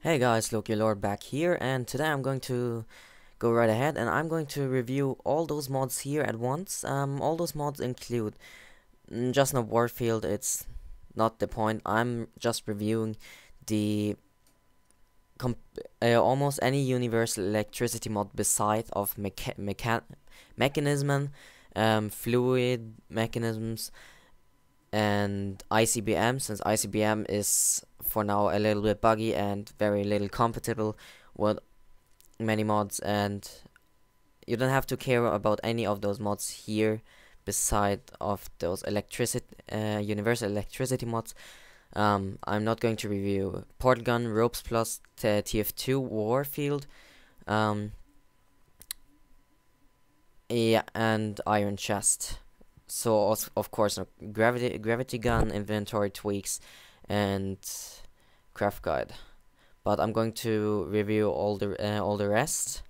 Hey guys, Loki Lord back here, and today I'm going to go right ahead and I'm going to review all those mods here at once. All those mods include just not Warfield, it's not the point. I'm just reviewing the almost any universal electricity mod beside of mechanism, fluid mechanisms, and ICBM, since ICBM is for now a little bit buggy and very little compatible with many mods, and you don't have to care about any of those mods here beside of those universal electricity mods. I'm not going to review Port Gun, Ropes Plus, TF2, Warfield, yeah, and Iron Chest. So of course, gravity gun, inventory tweaks, and craft guide. But I'm going to review all the rest.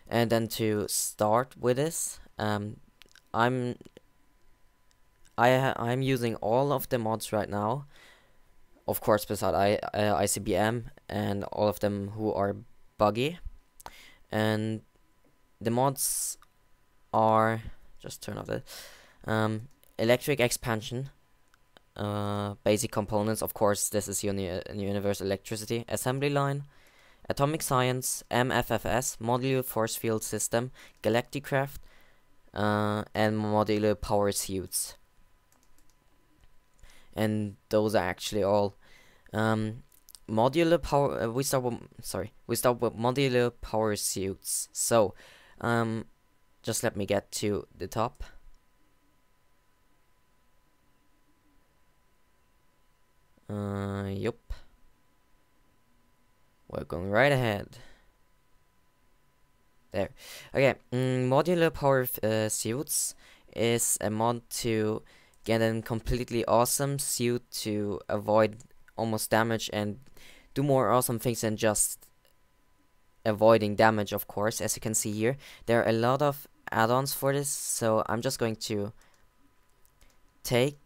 And then to start with this, I'm using all of the mods right now. Of course, beside ICBM and all of them who are buggy, and the mods are just turn off it. Electric expansion, basic components. Of course, this is universal electricity. Assembly line, atomic science, MFFS, modular force field system, Galacticraft, and modular power suits. And those are actually all. Modular power. We start with modular power suits. So, just let me get to the top. Yup. We're going right ahead. There. Okay. Modular power suits is a mod to get a completely awesome suit to avoid almost damage and do more awesome things than just avoiding damage. Of course, as you can see here, there are a lot of add-ons for this, so I'm just going to take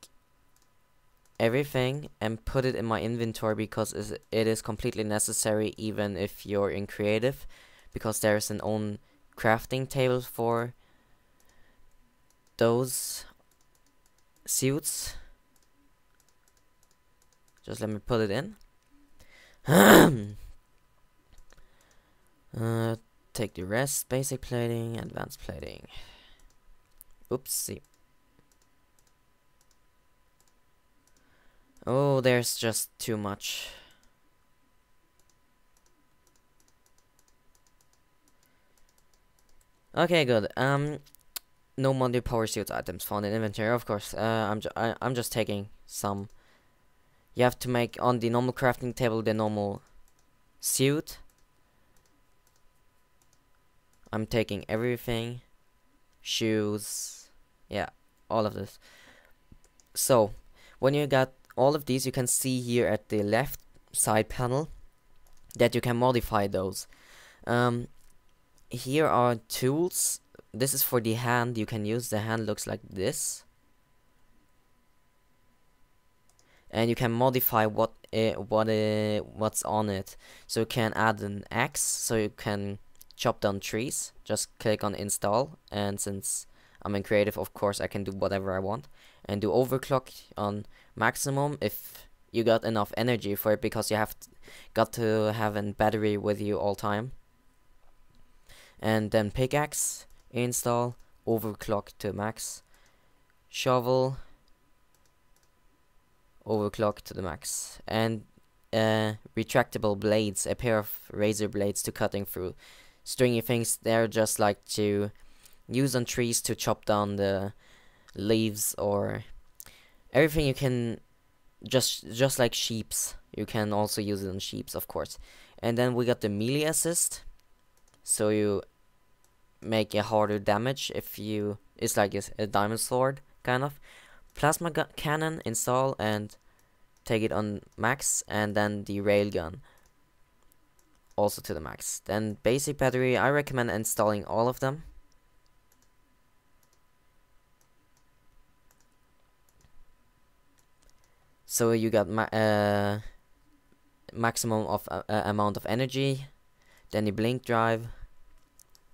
everything and put it in my inventory because it is completely necessary even if you're in creative, because there's an own crafting table for those suits. Just let me put it in. Take the rest, basic plating, advanced plating. Oopsie. Oh, there's just too much. Okay, good. No modular power suits items found in inventory. Of course. I'm just taking some. You have to make on the normal crafting table the normal suit. I'm taking everything. Shoes. Yeah, all of this. So, when you got all of these, you can see here at the left side panel that you can modify those. Here are tools. This is for the hand. You can use the hand, looks like this, and you can modify what's on it. So you can add an axe, so you can chop down trees. Just click on install, and since I'm in creative, of course I can do whatever I want, and do overclock on maximum if you got enough energy for it, because you got to have a battery with you all time. And then pickaxe, install, overclock to max, shovel, overclock to the max, and retractable blades, a pair of razor blades to cutting through stringy things. They're just like to use on trees to chop down the leaves or everything. You can just like sheeps, you can also use it on sheeps, of course. And then we got the melee assist, so you make a harder damage if you, it's like a diamond sword kind of. Plasma cannon, install and take it on max, and then the railgun also to the max. Then basic battery, I recommend installing all of them. So you got maximum of amount of energy. Then the blink drive,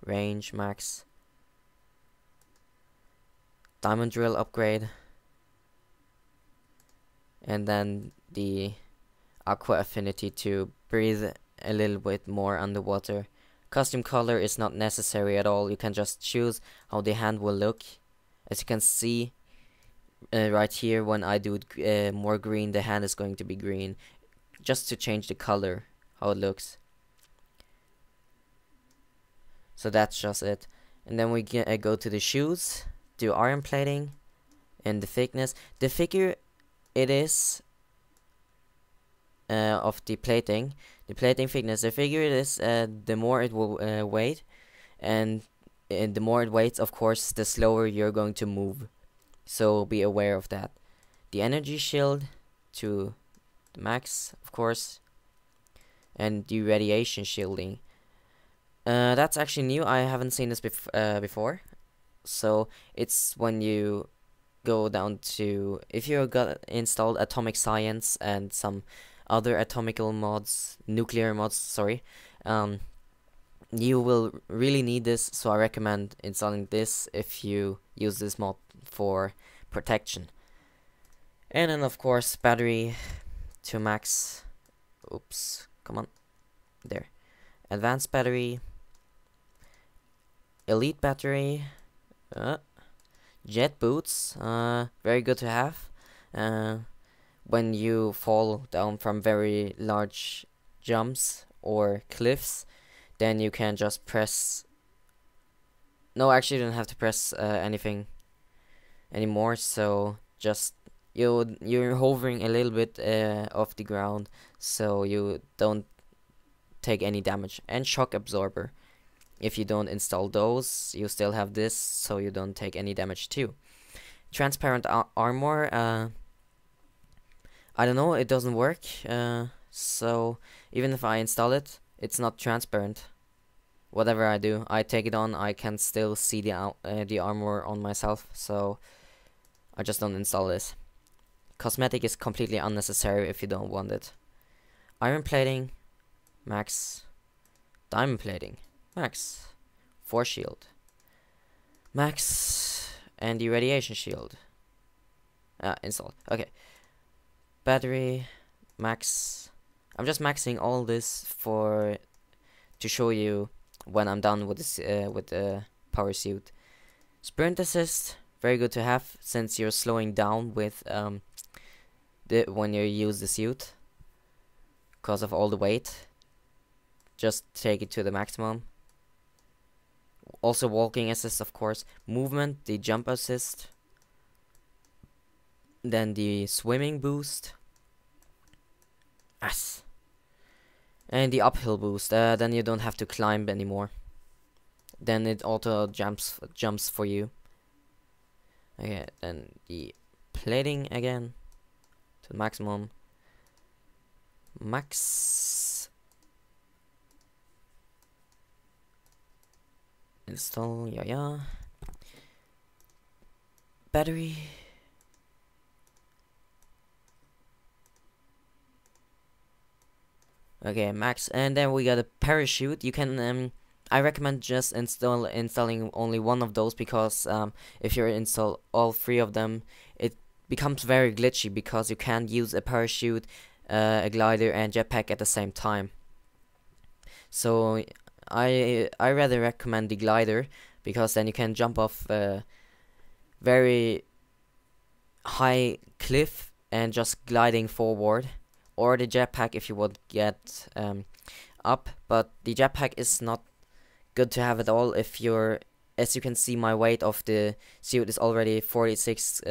range max, diamond drill upgrade, and then the aqua affinity to breathe a little bit more underwater. Custom color is not necessary at all. You can just choose how the hand will look. As you can see right here, when I do more green, the hand is going to be green, just to change the color, how it looks. So that's just it. And then we go to the shoes, do iron plating, and the thickness. The thicker it is of the plating thickness, the thicker it is, the more it will weight, and the more it weights, of course, the slower you're going to move. So be aware of that. The energy shield to the max, of course, and the radiation shielding. That's actually new. I haven't seen this before. So it's when you go down to, if you got installed atomic science and some other atomical mods, nuclear mods, sorry, you will really need this. So I recommend installing this if you use this mod for protection. And then of course battery to max. Oops, come on, there. Advanced battery, elite battery, jet boots, very good to have. When you fall down from very large jumps or cliffs, then you can just press. No, actually, you don't have to press anything anymore. So just you're hovering a little bit off the ground, so you don't take any damage. And shock absorber. If you don't install those, you still have this, so you don't take any damage too. Transparent armor. I don't know, it doesn't work. So even if I install it, it's not transparent. Whatever I do, I take it on, I can still see the armor on myself. So I just don't install this. Cosmetic is completely unnecessary if you don't want it. Iron plating, max. Diamond plating, max. Force shield, max. And the radiation shield, installed. Okay. Battery, max. I'm just maxing all this to show you when I'm done with this with the power suit. Sprint assist, very good to have since you're slowing down with when you use the suit because of all the weight. Just take it to the maximum. Also walking assist, of course. Movement, the jump assist. Then the swimming boost. Yes. And the uphill boost. Then you don't have to climb anymore. Then it auto jumps for you. Okay, then the plating again to the maximum. Max. Install, yeah. Battery. Okay, max. And then we got a parachute. You can I recommend just installing only one of those, because if you install all three of them, it becomes very glitchy because you can't use a parachute, a glider, and jetpack at the same time. So I rather recommend the glider, because then you can jump off a very high cliff and just gliding forward, or the jetpack if you would get up. But the jetpack is not good to have at all if you're, as you can see, my weight of the suit is already 46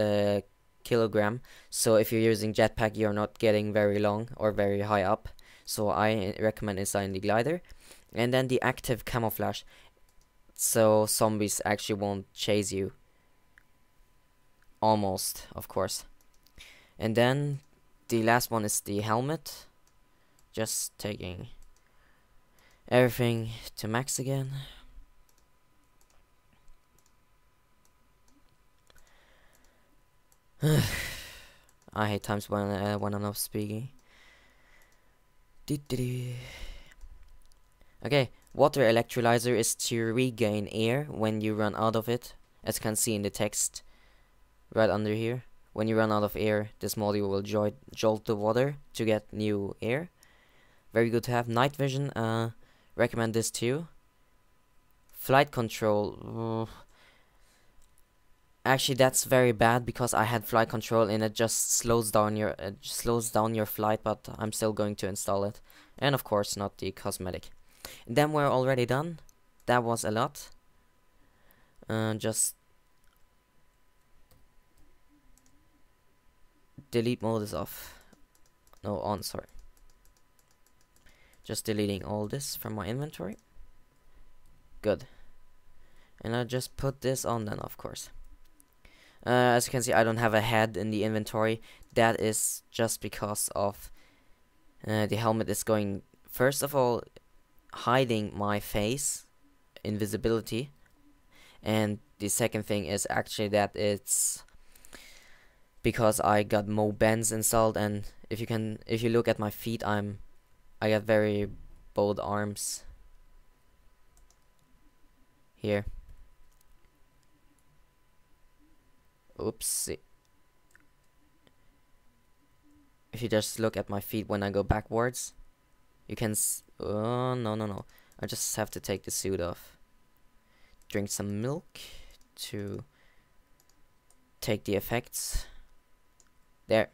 kilogram. So if you're using jetpack, you're not getting very long or very high up. So I recommend installing the glider. And then the active camouflage, so zombies actually won't chase you. Almost, of course. And then the last one is the helmet. Just taking everything to max again. I hate times when I'm not speaking. Okay, water electrolyzer is to regain air when you run out of it, as you can see in the text right under here. When you run out of air, this module will jolt the water to get new air. Very good to have. Night vision, recommend this too. Flight control, actually that's very bad because I had flight control and it just slows down your flight, but I'm still going to install it. And of course not the cosmetic. Then we're already done. That was a lot. Just delete mode is off. No, on, sorry. Just deleting all this from my inventory. Good. And I'll just put this on then, of course. As you can see, I don't have a head in the inventory. That is just because of the helmet is going, first of all, hiding my face, invisibility. And the second thing is actually that it's because I got Mo Bends installed, and if you look at my feet, I got very bold arms here. Oopsie. If you just look at my feet when I go backwards, you can oh, no. I just have to take the suit off. Drink some milk to take the effects. There.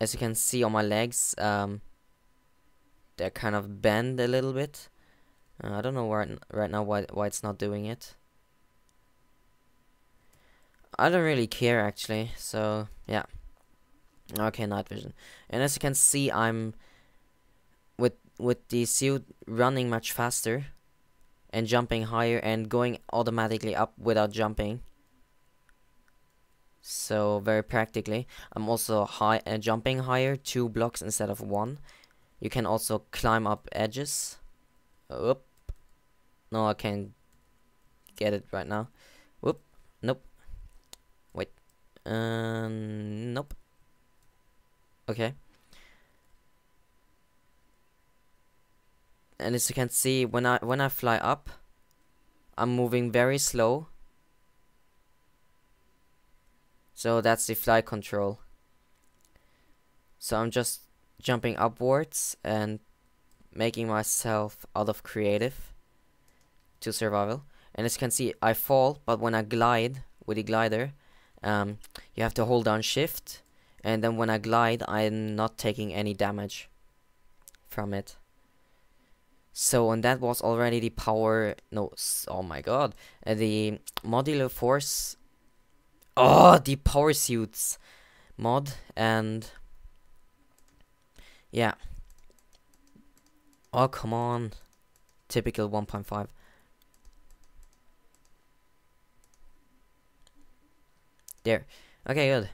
As you can see on my legs, they're kind of bent a little bit. I don't know right now why it's not doing it. I don't really care actually, so yeah. Okay, night vision. And as you can see, I'm with the suit running much faster and jumping higher and going automatically up without jumping. So very practically, I'm also jumping higher, 2 blocks instead of 1. You can also climb up edges. Oop. No, I can't get it right now. Whoop. Nope. Wait. Nope. Okay. And as you can see, when I fly up, I'm moving very slow. So that's the flight control. So I'm just jumping upwards and making myself out of creative to survival. And as you can see, I fall, but when I glide with the glider, you have to hold down shift, and then when I glide, I'm not taking any damage from it. So, and that was already the power, no, oh my god, the modular force, oh, the power suits mod, and yeah. Oh, come on. Typical 1.5. There. Okay, good.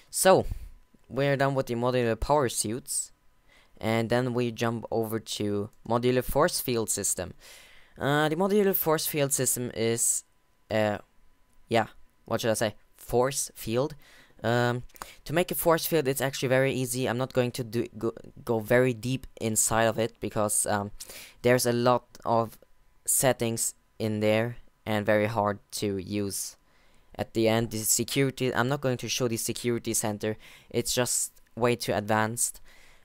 So, we're done with the modular power suits. And then we jump over to modular force field system. The modular force field system is, yeah, what should I say? Force field. To make a force field, it's actually very easy. I'm not going to go very deep inside of it because there's a lot of settings in there and very hard to use. At the end, the security, I'm not going to show the security center. It's just way too advanced.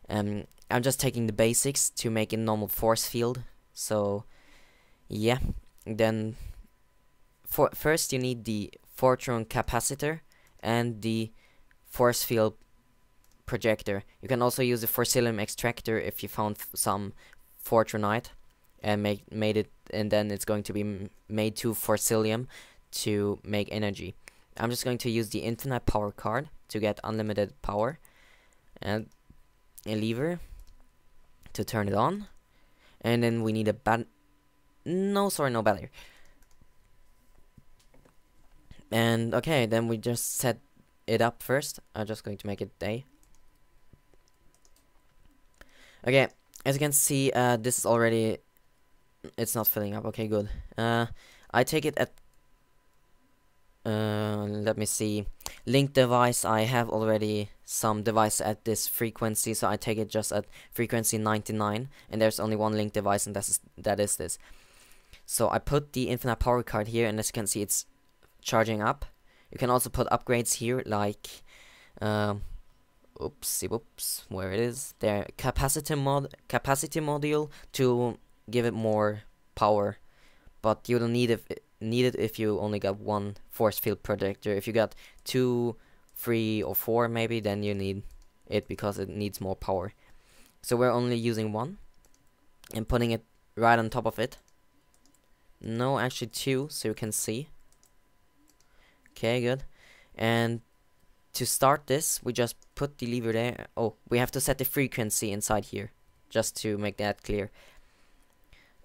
I'm just taking the basics to make a normal force field. So, yeah. Then, first you need the photon capacitor and the force field projector. You can also use the forcillium extractor if you found some fortunite and made it, and then it's going to be made to forcillium to make energy. I'm just going to use the infinite power card to get unlimited power and a lever to turn it on, and then we need a no battery. And okay, then we just set it up first. I'm just going to make it day. Okay, as you can see, this is already, it's not filling up. Okay, good. I take it at let me see. Link device, I have already some device at this frequency, so I take it just at frequency 99, and there's only one link device, and that is this. So I put the infinite power card here, and as you can see, it's charging up. You can also put upgrades here, like oopsie whoops, where it is there, capacity module to give it more power, but you don't need it if you only got one force field projector. If you got 2, 3, or 4 maybe, then you need it because it needs more power. So we're only using one and putting it right on top of it. No, actually 2, so you can see. Okay, good. And to start this, we just put the lever there. Oh, we have to set the frequency inside here, just to make that clear.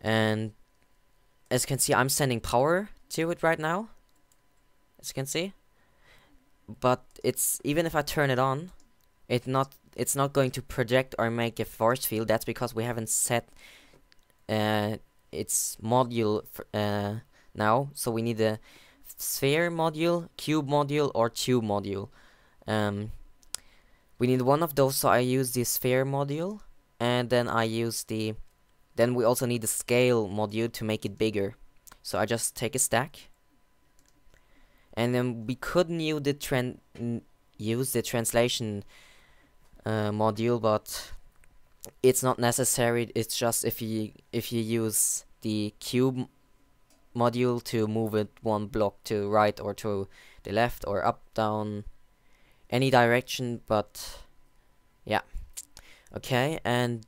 And as you can see, I'm sending power to it right now, as you can see. But it's, even if I turn it on, it's not going to project or make a force field. That's because we haven't set its module now. So we need a sphere module, cube module, or tube module. We need one of those, so I use the sphere module, and then I use the. Then we also need the scale module to make it bigger. So I just take a stack, and then we couldn't use the translation module, but it's not necessary. It's just if you use the cube module to move it one block to right or to the left or up, down, any direction. But yeah, okay. And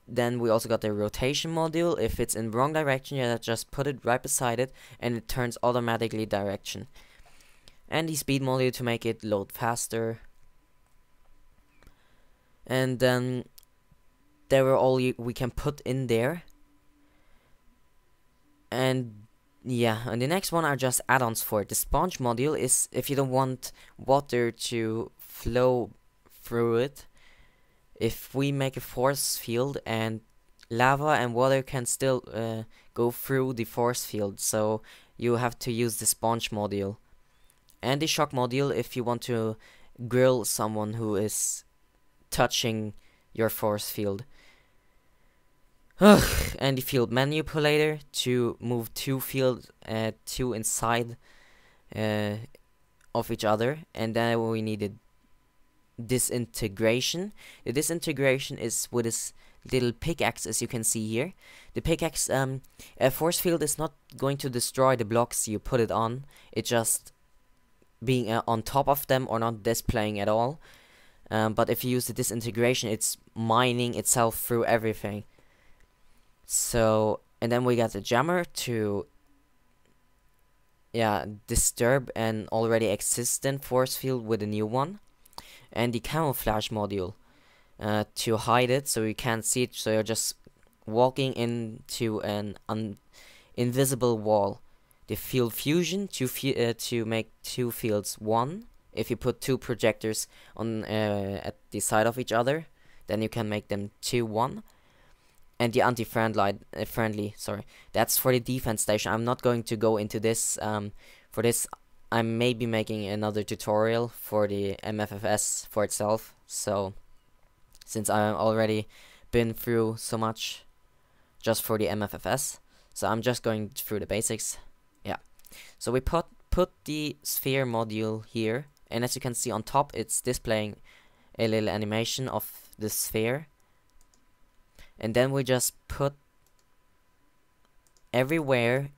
then we also got the rotation module. If it's in the wrong direction, you just put it right beside it, and it turns automatically direction. And the speed module to make it load faster. And then there were all we can put in there. And yeah, and the next one are just add-ons for it. The sponge module is if you don't want water to flow through it. If we make a force field, and lava and water can still go through the force field, so you have to use the sponge module. And the shock module if you want to grill someone who is touching your force field. And the field manipulator to move two fields two inside of each other. And then we needed disintegration. The disintegration is with this little pickaxe, as you can see here. The pickaxe, a force field is not going to destroy the blocks you put it on. It's just being on top of them or not displaying at all. But if you use the disintegration, it's mining itself through everything. So, and then we got the jammer to disturb an already existent force field with a new one. And the camouflage module to hide it so you can't see it, so you're just walking into an invisible wall. The field fusion to make two fields one. If you put two projectors on at the side of each other, then you can make them 2-1. And the anti-friendly, sorry, that's for the defense station. I'm not going to go into this. For this, I may be making another tutorial for the MFFS for itself. So, since I've already been through so much just for the MFFS, so I'm just going through the basics. Yeah. So we put the sphere module here, and as you can see on top, it's displaying a little animation of the sphere. And then we just put everywhere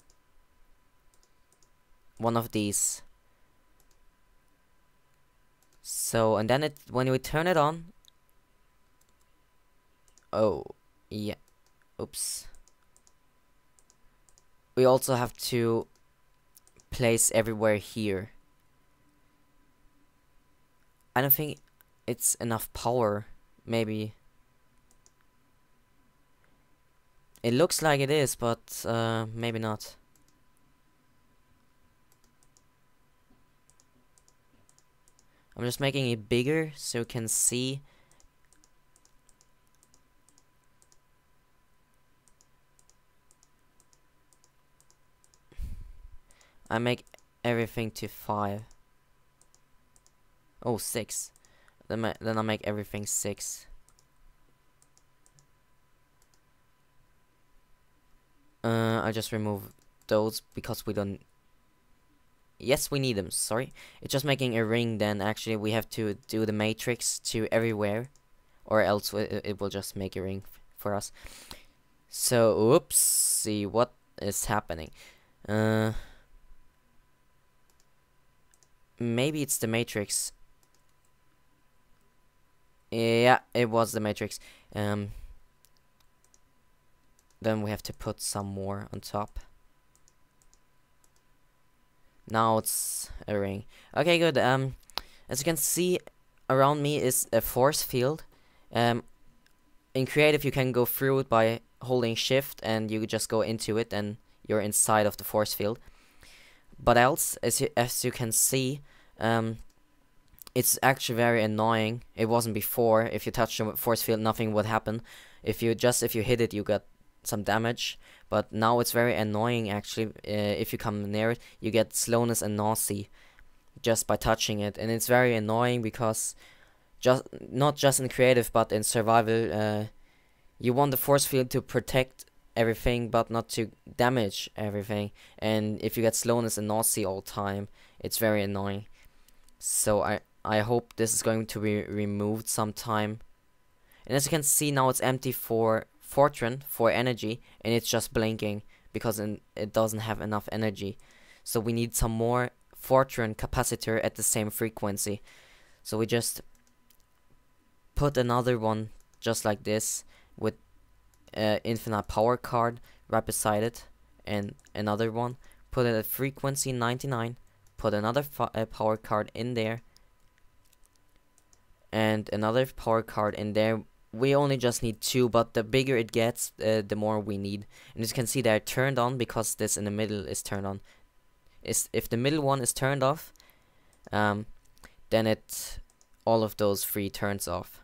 one of these. So, and then when we turn it on, oh yeah, oops, we also have to place everywhere here. I don't think it's enough power. Maybe it looks like it is, but maybe not. I'm just making it bigger so you can see. I make everything to 5. Oh, 6. Then I make everything 6. I just remove those because we don't. Yes, we need them. Sorry, it's just making a ring. Then actually we have to do the matrix to everywhere, or else it will just make a ring for us. So, oops, see what is happening. Maybe it's the matrix. Yeah, it was the matrix. Then we have to put some more on top. Now it's a ring. Okay, good. As you can see, around me is a force field. In creative, you can go through it by holding shift, and you just go into it, and you're inside of the force field. But else, as you can see, it's actually very annoying. It wasn't before. If you touch the force field, nothing would happen. If you hit it, you got some damage. But now it's very annoying actually. If you come near it, you get slowness and nausea just by touching it, and it's very annoying because not just in creative but in survival, you want the force field to protect everything but not to damage everything, and if you get slowness and nausea all the time, it's very annoying. So I hope this is going to be removed sometime. And as you can see, now it's empty for Fortran, for energy, and it's just blinking because it doesn't have enough energy. So we need some more Fortran capacitor at the same frequency. So we just put another one just like this with infinite power card right beside it, and another one, put it at frequency 99, put another power card in there, and another power card in there. We only just need 2, but the bigger it gets, the more we need. And as you can see, they're turned on because this in the middle is turned on. If the middle one is turned off, then all of those 3 turns off.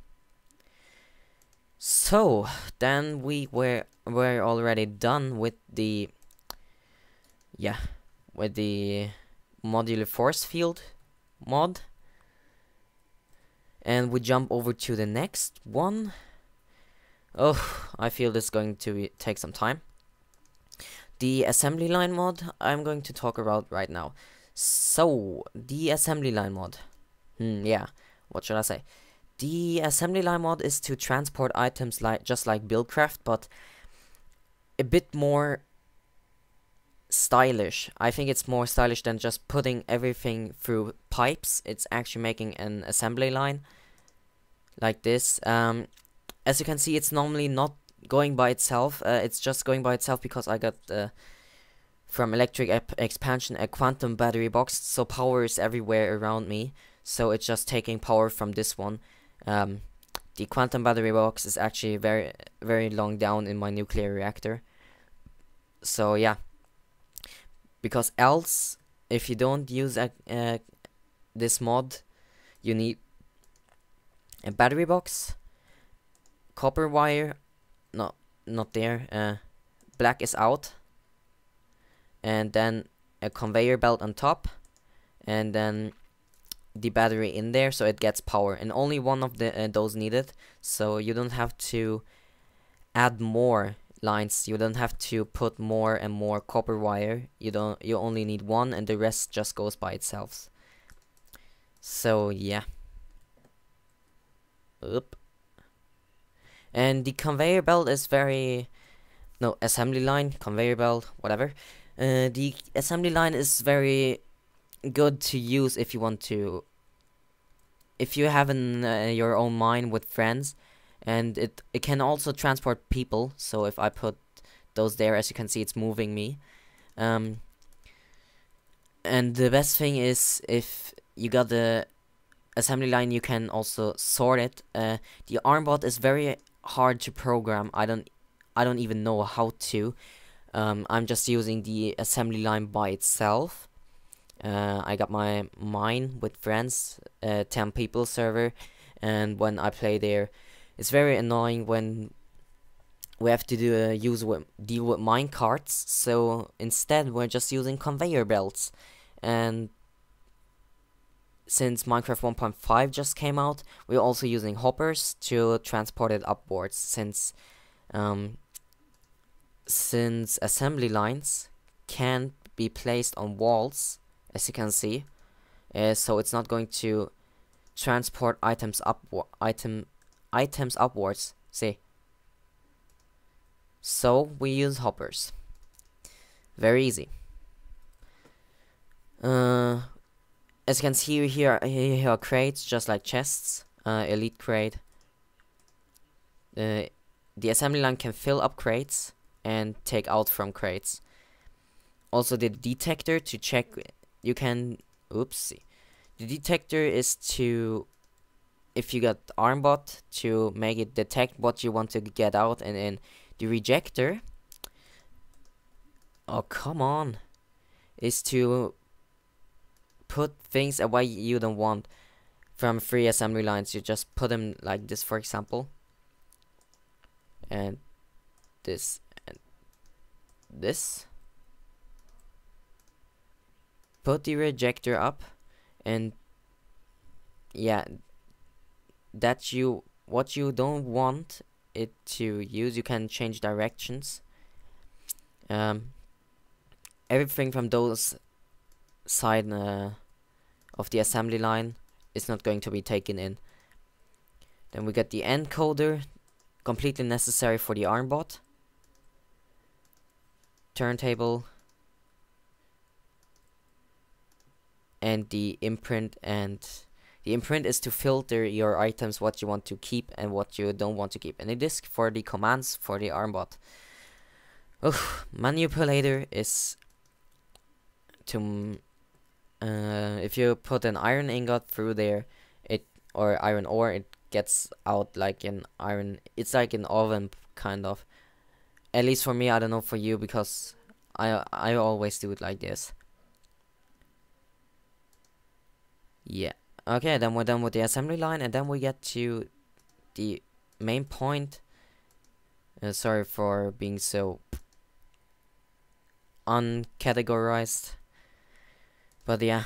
So then we're already done with the modular force field mod. And we jump over to the next one. Oh, I feel this is going to take some time. The assembly line mod I'm going to talk about right now. So, the assembly line mod. Yeah, what should I say? The assembly line mod is to transport items just like Buildcraft, but a bit more stylish. I think it's more stylish than just putting everything through pipes. It's actually making an assembly line like this. As you can see, it's normally not going by itself. It's just going by itself because I got from Electric Expansion a quantum battery box, so power is everywhere around me. So it's just taking power from this one. The quantum battery box is actually very, very long down in my nuclear reactor. So yeah, because else, if you don't use this mod, you need a battery box, copper wire, no, not there, black is out, and then a conveyor belt on top, and then the battery in there so it gets power, and only one of those needed, so you don't have to add more lines, you don't have to put more and more copper wire, you only need one, and the rest just goes by itself. So yeah. Oop. And the conveyor belt is assembly line, conveyor belt, whatever. The assembly line is very good to use if you want to, if you have your own mine with friends, and it can also transport people. So if I put those there, as you can see, it's moving me. And the best thing is, if you got the assembly line, you can also sort it. The armbot is very hard to program. I don't even know how to. I'm just using the assembly line by itself. I got my mine with friends, 10 people server, and when I play there, it's very annoying when we have to deal with mine carts. So instead, we're just using conveyor belts, And since Minecraft 1.5 just came out, we're also using hoppers to transport it upwards, since assembly lines can't be placed on walls, as you can see, so it's not going to transport items upwards. See, so we use hoppers. Very easy. As you can see here are crates, just like chests. Elite crate. The assembly line can fill up crates and take out from crates. Also, the detector to check. You can. Oopsie. The detector is to, if you got armbot, to make it detect what you want to get out, and then the rejector. Oh, come on. Is to put things away you don't want from free assembly lines. You just put them like this, for example, and this and this. Put the rejector up, and yeah, what you don't want it to use, you can change directions. Everything from those side of the assembly line is not going to be taken in. Then we get the encoder, completely necessary for the armbot. Turntable. And the imprint, is to filter your items, what you want to keep and what you don't want to keep. And the disk for the commands for the armbot. Manipulator is to if you put an iron ingot through there, or iron ore, it gets out like an iron. It's like an oven kind of. At least for me, I don't know for you, because I always do it like this. Yeah. Okay, then we're done with the assembly line, and then we get to the main point. Sorry for being so uncategorized, but yeah.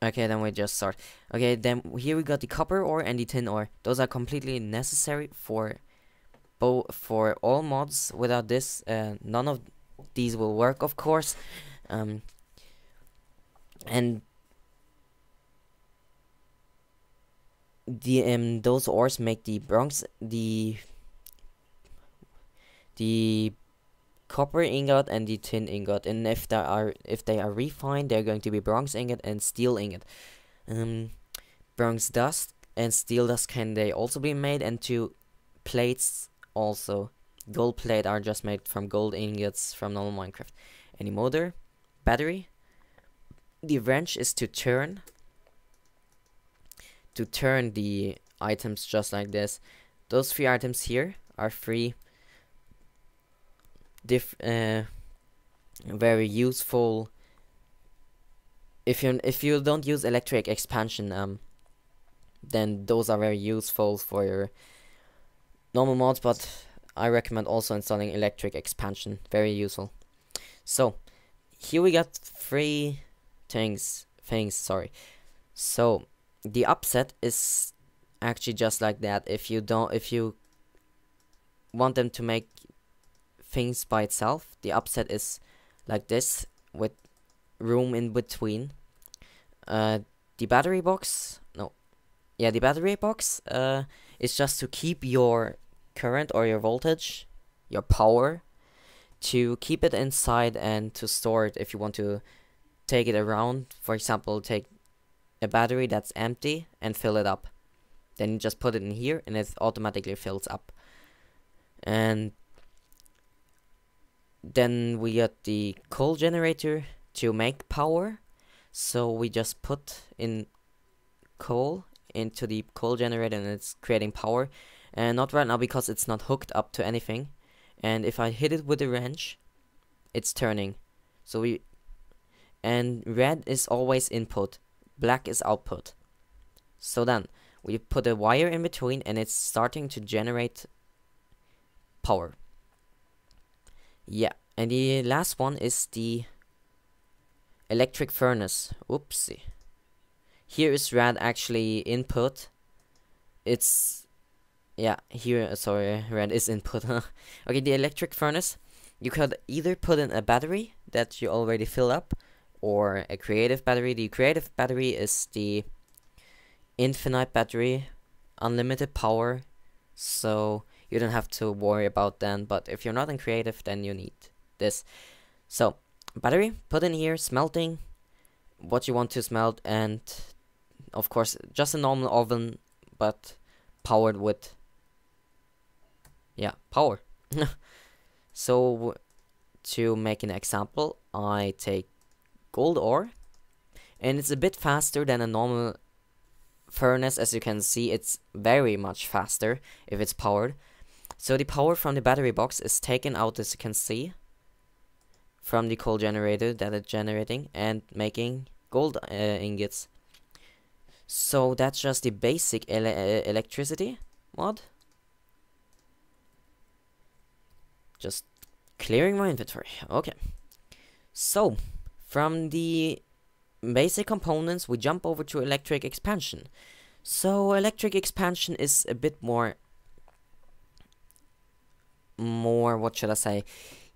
Okay, then we just start. Okay, then here we got the copper ore and the tin ore. Those are completely necessary for all mods. Without this, none of these will work, of course. And the those ores make the copper ingot and the tin ingot, and if they are refined, they're going to be bronze ingot and steel ingot. Bronze dust and steel dust can they also be made, and two plates also. Gold plate are just made from gold ingots from normal Minecraft. Any motor, battery. The wrench is to turn the items, just like this. Those three items here are free. Very useful if you don't use electric expansion, then those are very useful for your normal mods, but I recommend also installing electric expansion. Very useful. So here we got three things, sorry. So the upset is actually just like that. If you want them to make things by itself, the upset is like this, with room in between. The battery box, is just to keep your current or your voltage, your power, to keep it inside and to store it if you want to take it around. For example, take a battery that's empty and fill it up. Then you just put it in here and it automatically fills up. And then we got the coal generator to make power. So we just put in coal into the coal generator and it's creating power. And not right now because it's not hooked up to anything. And if I hit it with a wrench, it's turning. And red is always input, black is output. So then we put a wire in between and it's starting to generate power. Yeah, And the last one is the electric furnace. Oopsie. Here is red actually input. It's, yeah, here, sorry, red is input. Okay, the electric furnace, you could either put in a battery that you already fill up, or a creative battery. The creative battery is the infinite battery, unlimited power, so you don't have to worry about that. But if you're not in creative, then you need this. So battery, put in here, smelting what you want to smelt, and of course just a normal oven, but powered with, yeah, power. So to make an example, I take gold ore, and it's a bit faster than a normal furnace. As you can see, it's very much faster if it's powered. So the power from the battery box is taken out, as you can see, from the coal generator that it's generating and making gold ingots. So that's just the basic electricity mod. Just clearing my inventory. Okay. So from the basic components, we jump over to electric expansion. So electric expansion is a bit more, what should I say?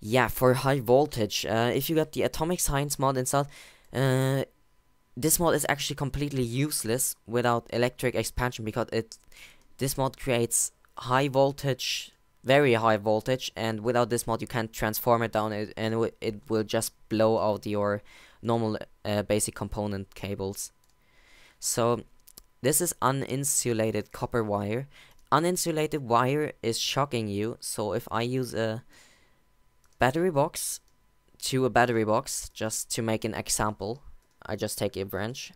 Yeah, for high voltage. If you got the atomic science mod installed, this mod is actually completely useless without electric expansion, because this mod creates high voltage, very high voltage, and without this mod you can't transform it down, and it will just blow out your normal basic component cables. So this is uninsulated copper wire. Uninsulated wire is shocking you, so if I use a battery box to a battery box, just to make an example, I just take a branch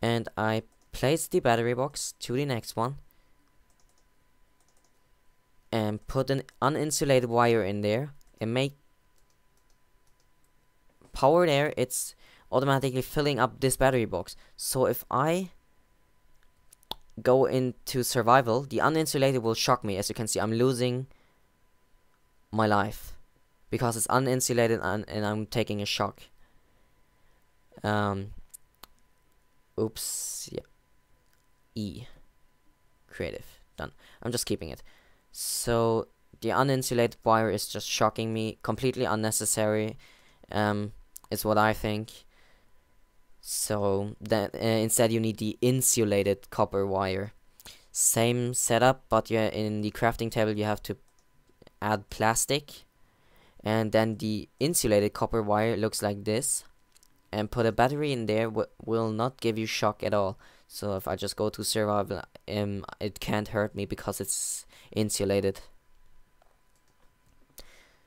and I place the battery box to the next one and put an uninsulated wire in there and make power there. It's automatically filling up this battery box. So if I go into survival, the uninsulated will shock me. As you can see, I'm losing my life because it's uninsulated and I'm taking a shock. Oops, yeah. E. Creative. Done. I'm just keeping it. So the uninsulated wire is just shocking me. Completely unnecessary. Is what I think. So that instead you need the insulated copper wire. Same setup, but yeah, in the crafting table you have to add plastic, and then the insulated copper wire looks like this. And put a battery in there will not give you shock at all. So if I just go to survival, it can't hurt me because it's insulated.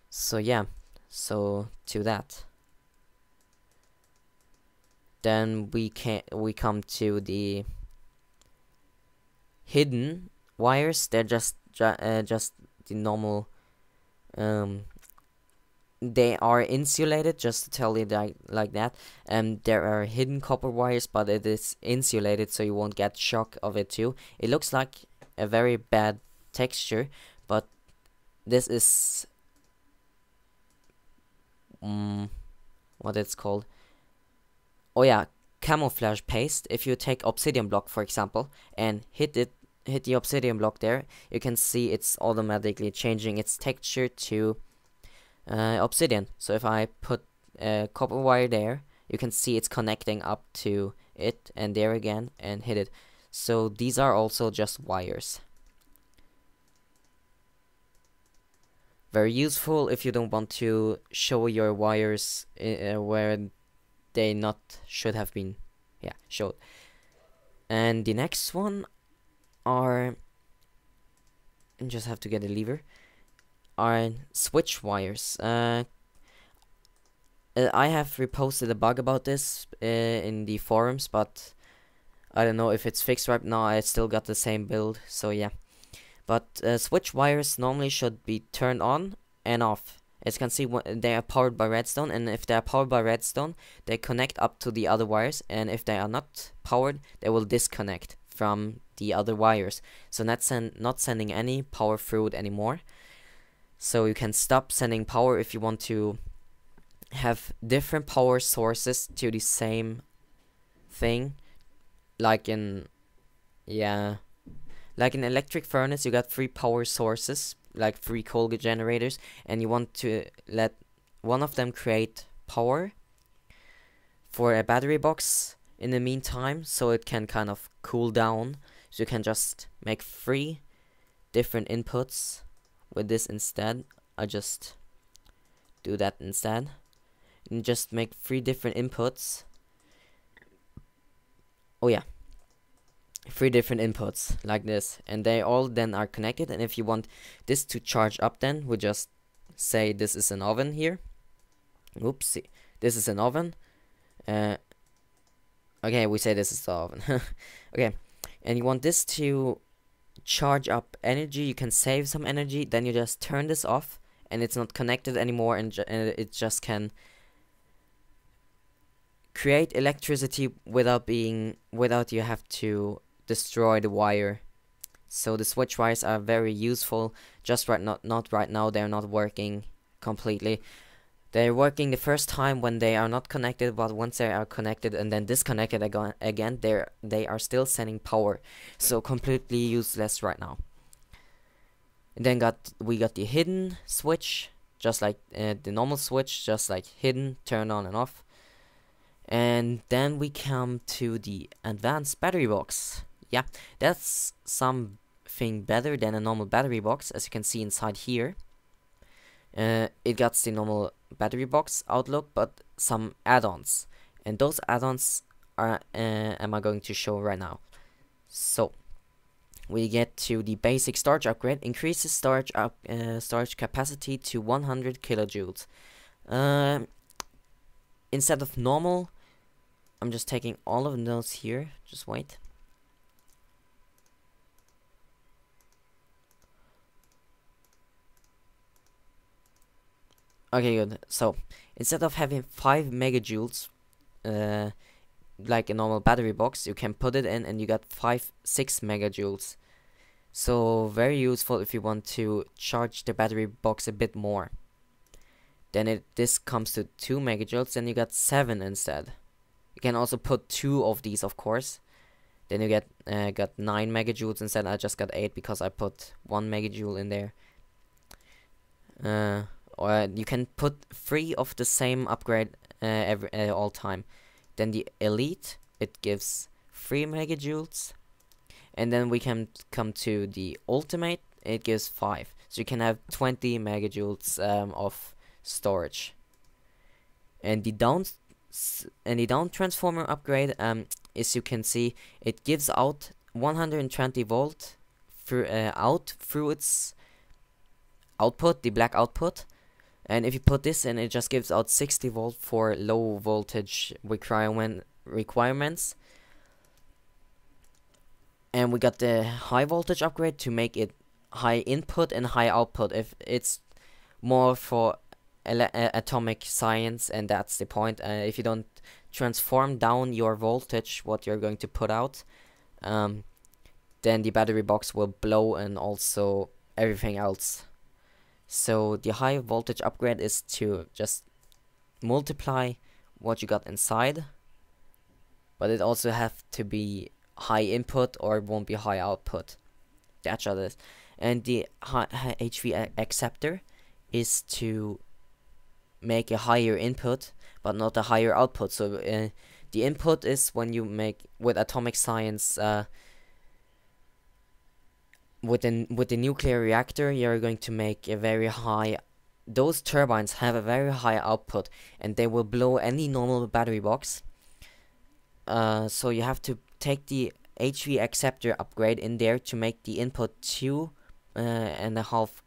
So yeah, so to that. Then we come to the hidden wires. They're just the normal. They are insulated, just to tell you like that. There are hidden copper wires, but it is insulated, so you won't get shock of it too. It looks like a very bad texture, but this is what it's called. Oh yeah, camouflage paste. If you take obsidian block, for example, and hit the obsidian block there, you can see it's automatically changing its texture to obsidian. So if I put a copper wire there, you can see it's connecting up to it, and there again, and hit it. So these are also just wires. Very useful if you don't want to show your wires where they not should have been, yeah, showed. And the next one are, just have to get a lever, are switch wires. I have reposted a bug about this in the forums, but I don't know if it's fixed right now. I still got the same build, so yeah. But switch wires normally should be turned on and off. As you can see, they are powered by redstone, and if they are powered by redstone, they connect up to the other wires, and if they are not powered, they will disconnect from the other wires. So not sending any power through it anymore. So you can stop sending power if you want to have different power sources to the same thing. Like in, yeah, like in electric furnace, you got 3 power sources, like 3 coal generators, and you want to let one of them create power for a battery box in the meantime, so it can kind of cool down. So you can just make 3 different inputs with this instead. I just do that instead. And just make 3 different inputs. Oh yeah. 3 different inputs like this, and they all then are connected. And if you want this to charge up, then we just say this is an oven here. Oopsie. This is an oven. Okay, we say this is the oven. Okay, and you want this to charge up energy. You can save some energy, then you just turn this off, and it's not connected anymore, and it just can create electricity without you have to destroy the wire. So the switch wires are very useful. Just not right now, they're not working completely. They're working the first time when they are not connected, but once they are connected and then disconnected again, they are still sending power. So completely useless right now. And then we got the hidden switch, just like the normal switch, just like hidden, turn on and off. And then we come to the advanced battery box. Yeah, that's something better than a normal battery box, as you can see inside here. It got the normal battery box outlook, but some add-ons, and those add-ons are am I going to show right now. So we get to the basic storage upgrade. Increases storage capacity to 100 kilojoules. Instead of normal, I'm just taking all of those here. Just wait. Okay, good. So instead of having 5 megajoules, like a normal battery box, you can put it in and you got 6 megajoules. So very useful if you want to charge the battery box a bit more. Then this comes to 2 megajoules, and you got 7 instead. You can also put 2 of these, of course. Then you got 9 megajoules instead. I just got 8 because I put 1 megajoule in there. Or you can put 3 of the same upgrade all time. Then the elite, it gives 3 megajoules, and then we can come to the ultimate. It gives 5, so you can have 20 megajoules of storage. And the down transformer upgrade, as you can see, it gives out 120 volt through its output, the black output. And if you put this in, it just gives out 60 volt for low voltage requirements. And we got the high voltage upgrade to make it high input and high output. If it's more for atomic science, and that's the point. If you don't transform down your voltage, what you're going to put out, then the battery box will blow, and also everything else. So the high voltage upgrade is to just multiply what you got inside, but it also have to be high input or it won't be high output. That's what it is. And the HV acceptor is to make a higher input but not a higher output. So the input is when you make with atomic science. With the nuclear reactor, you're going to make a very high. Those turbines have a very high output, and they will blow any normal battery box. So you have to take the HV acceptor upgrade in there to make the input 2.5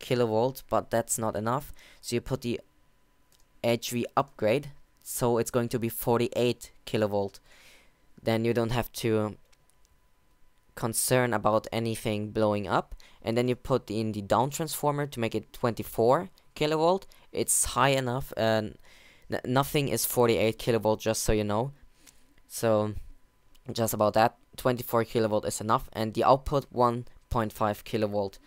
kilovolts, but that's not enough. So you put the HV upgrade, so it's going to be 48 kilovolt. Then you don't have to concern about anything blowing up. And then you put in the down transformer to make it 24 kilovolt. It's high enough, and nothing is 48 kilovolt, just so you know. So just about that, 24 kilovolt is enough, and the output 1.5 kilovolt.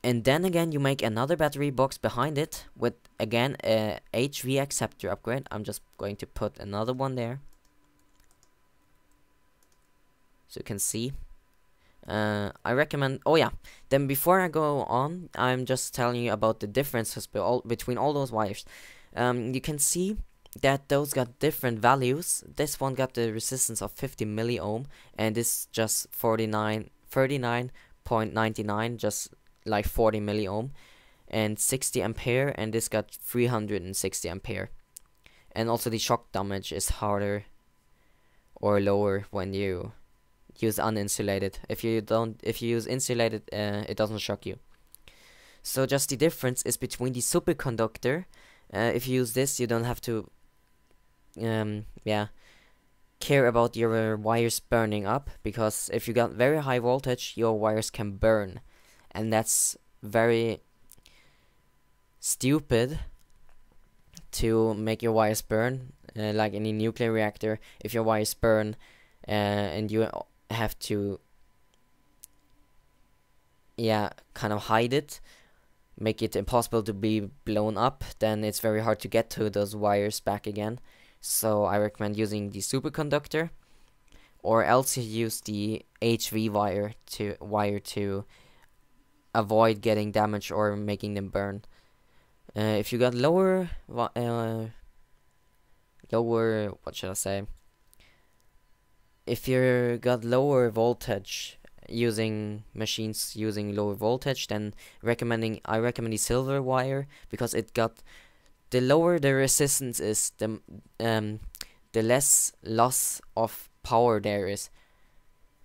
And then again, you make another battery box behind it with again a HV acceptor upgrade. I'm just going to put another one there, so you can see. I recommend. Oh yeah. Then before I go on, I'm just telling you about the differences between all those wires. You can see that those got different values. This one got the resistance of 50 milliohm, and this just 39.99, just like 40 milliohm, and 60 ampere, and this got 360 ampere. And also the shock damage is harder or lower when you use uninsulated. If you use insulated, it doesn't shock you. So just the difference is between the superconductor. If you use this, you don't have to care about your wires burning up, because if you got very high voltage, your wires can burn, and that's very stupid to make your wires burn. Like in a nuclear reactor, if your wires burn and you have to kind of hide it, make it impossible to be blown up, then it's very hard to get to those wires back again. So I recommend using the superconductor, or else you use the HV wire to avoid getting damage or making them burn. If you got lower what should I say? If you got lower voltage using machines using lower voltage, then I recommend the silver wire, because it got, the lower the resistance is, the less loss of power there is.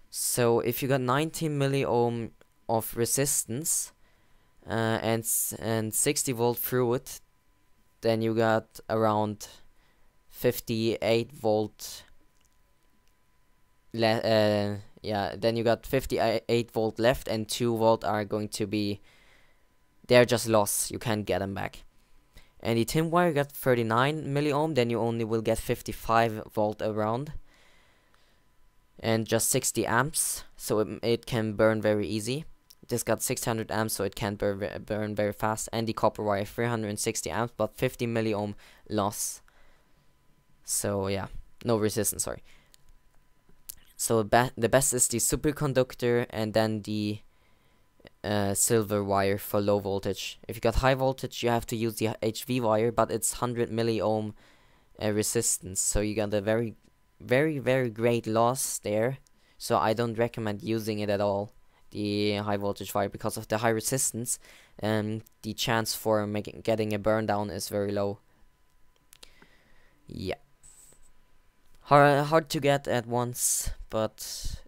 So if you got 19 milliohm of resistance and 60 volt through it, then you got around 58 volt. Then you got 58 volt left, and 2 volt are going to be, they're just lost, you can't get them back. And the tin wire got 39 milliohm, then you only will get 55 volt around, and just 60 amps, so it can burn very easy. This got 600 amps, so it can't burn very fast. And the copper wire 360 amps, but 50 milliohm loss. So yeah, no resistance, sorry. So the best is the superconductor, and then the silver wire for low voltage. If you got high voltage, you have to use the HV wire, but it's 100 milliohm resistance, so you got a very, very, very great loss there. So I don't recommend using it at all, the high voltage wire, because of the high resistance. The chance for getting a burn down is very low. Yeah. Hard to get at once, but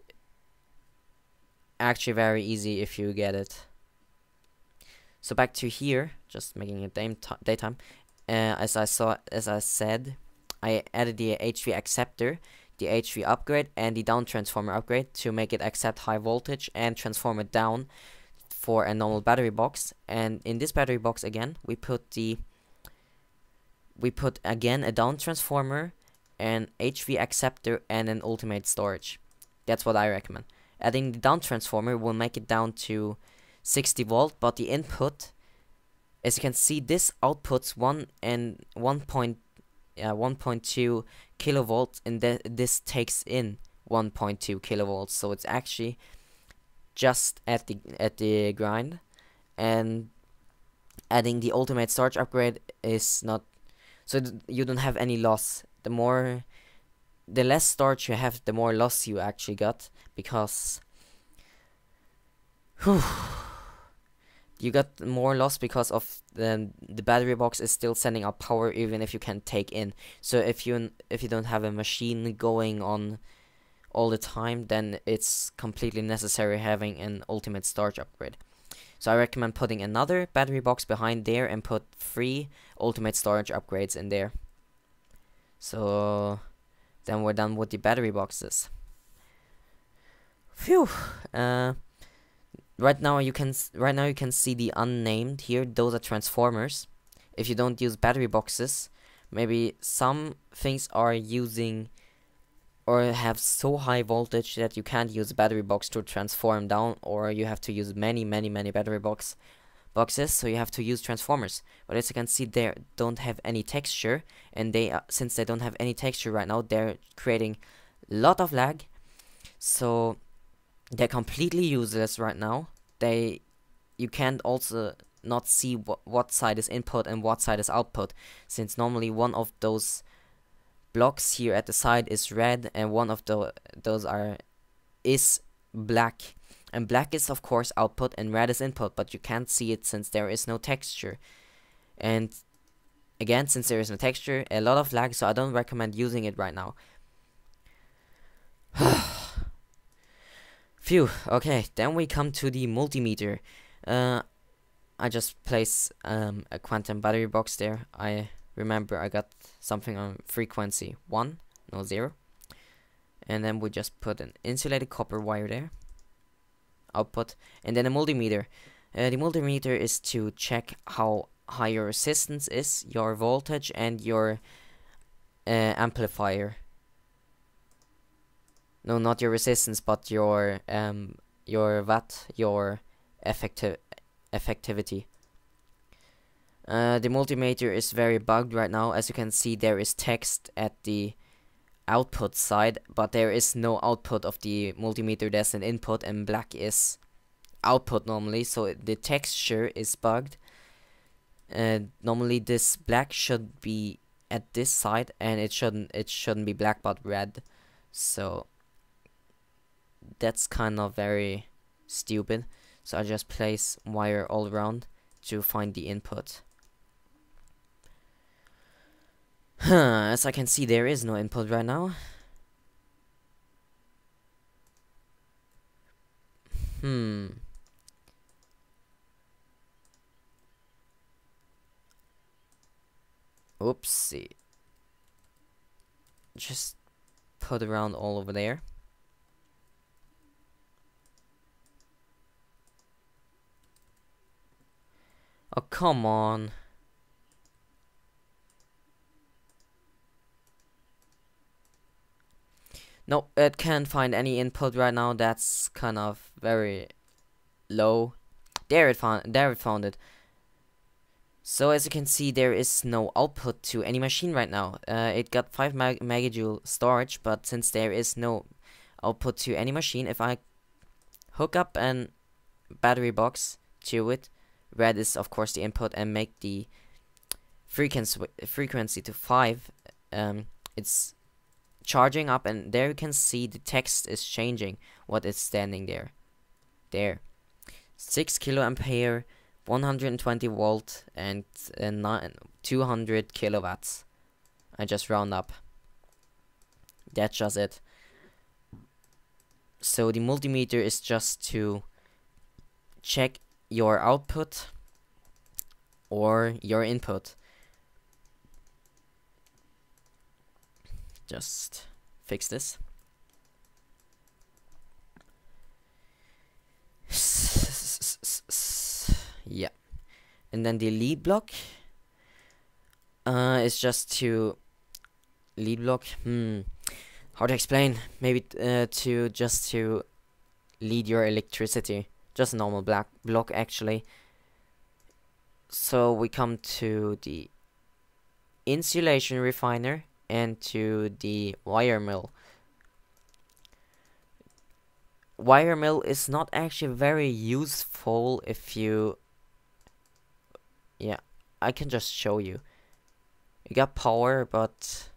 actually very easy if you get it. So back to here, just making it daytime. As I said, I added the HV acceptor, the HV upgrade, and the down transformer upgrade to make it accept high voltage and transform it down for a normal battery box. And in this battery box again, we put again a down transformer, an HV acceptor, and an ultimate storage. That's what I recommend. Adding the down transformer will make it down to 60 volt, but the input, as you can see, this outputs 1.2 kilovolts, and this takes in 1.2 kilovolts, so it's actually just at the grind. And adding the ultimate storage upgrade is not, so you don't have any loss. The less storage you have, the more loss you actually got, because you got more loss because of the battery box is still sending out power even if you can take in. So if you don't have a machine going on all the time, then it's completely necessary having an ultimate storage upgrade. So I recommend putting another battery box behind there and put 3 ultimate storage upgrades in there. So then we're done with the battery boxes. Phew. Right now you can see the unnamed here. Those are transformers. If you don't use battery boxes, maybe some things are using or have so high voltage that you can't use a battery box to transform down, or you have to use many battery boxes. boxes, so you have to use transformers. But as you can see, they don't have any texture, and since they don't have any texture right now, they're creating a lot of lag. So they're completely useless right now. You can't also not see what side is input and what side is output, since normally one of those blocks here at the side is red and one of those is black, and black is of course output and red is input, but you can't see it since there is no texture. And again, since there is no texture, a lot of lag, so I don't recommend using it right now. Phew. Okay, then we come to the multimeter. I just place a quantum battery box there. I remember I got something on frequency 1, no 0. And then we just put an insulated copper wire there, output, and then a multimeter. The multimeter is to check how high your resistance is, your voltage, and your amplifier. No, not your resistance, but your watt, your effectivity. The multimeter is very bugged right now. As you can see, there is text at the output side, but there is no output of the multimeter. There's an input, and black is output normally, so the texture is bugged. Normally this black should be at this side, and it shouldn't be black but red. So that's kind of very stupid. So I just place wire all around to find the input. As I can see, there is no input right now. Oopsie. Just put around all over there. Oh, come on. No, it can't find any input right now. That's kind of very low. There it found it. So as you can see, there is no output to any machine right now. It got 5 megajoule storage, but since there is no output to any machine, if I hook up an battery box to it, red is of course the input, and make the frequency to 5, it's charging up, and there you can see the text is changing, what is standing there. 6 kiloampere, 120 volt, and 200 kilowatts. I just round up. That's just it. So the multimeter is just to check your output or your input. Just fix this. Yeah. And then the lead block is just to lead block. How to explain? Maybe to lead your electricity. Just a normal black block actually. So we come to the insulation refiner and to the wire mill. Wire mill is not actually very useful if you... Yeah, I can just show you. You got power, but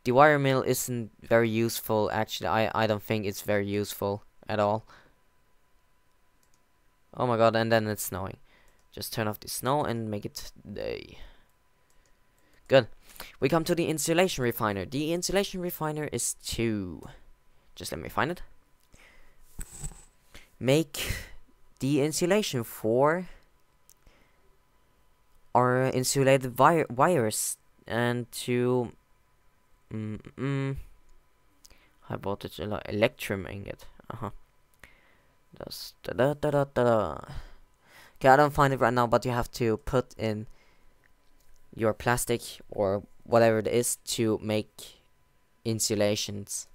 the wire mill isn't very useful actually. I don't think it's very useful at all. Oh my god, and then it's snowing. Just turn off the snow and make it day. Good. We come to the insulation refiner. The insulation refiner is to... Just let me find it. Make the insulation for our insulated wires, and to high voltage electrum ingot. Okay, I don't find it right now, but you have to put in your plastic or whatever it is to make insulations.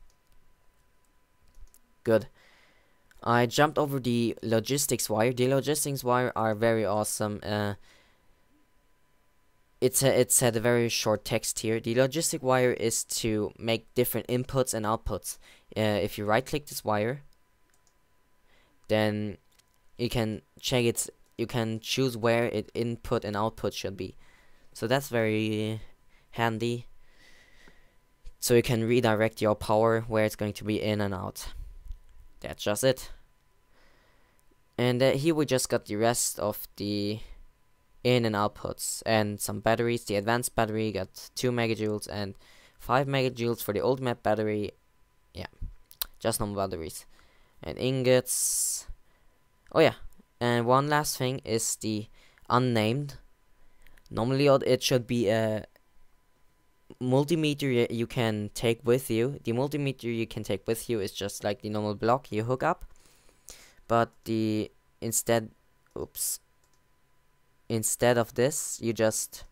Good. I jumped over the logistics wire. The logistics wire are very awesome. It's had a very short text here. The logistic wire is to make different inputs and outputs. If you right click this wire, then you can check it. You can choose where it input and output should be. So that's very handy. So you can redirect your power where it's going to be in and out. That's just it. And here we just got the rest of the in and outputs and some batteries. The advanced battery got 2 megajoules and 5 megajoules for the ultimate battery. Yeah, just normal batteries. And ingots. Oh yeah, and one last thing is the unnamed. Normally it should be a multimeter you can take with you. The multimeter you can take with you is just like the normal block you hook up, but instead of this, you just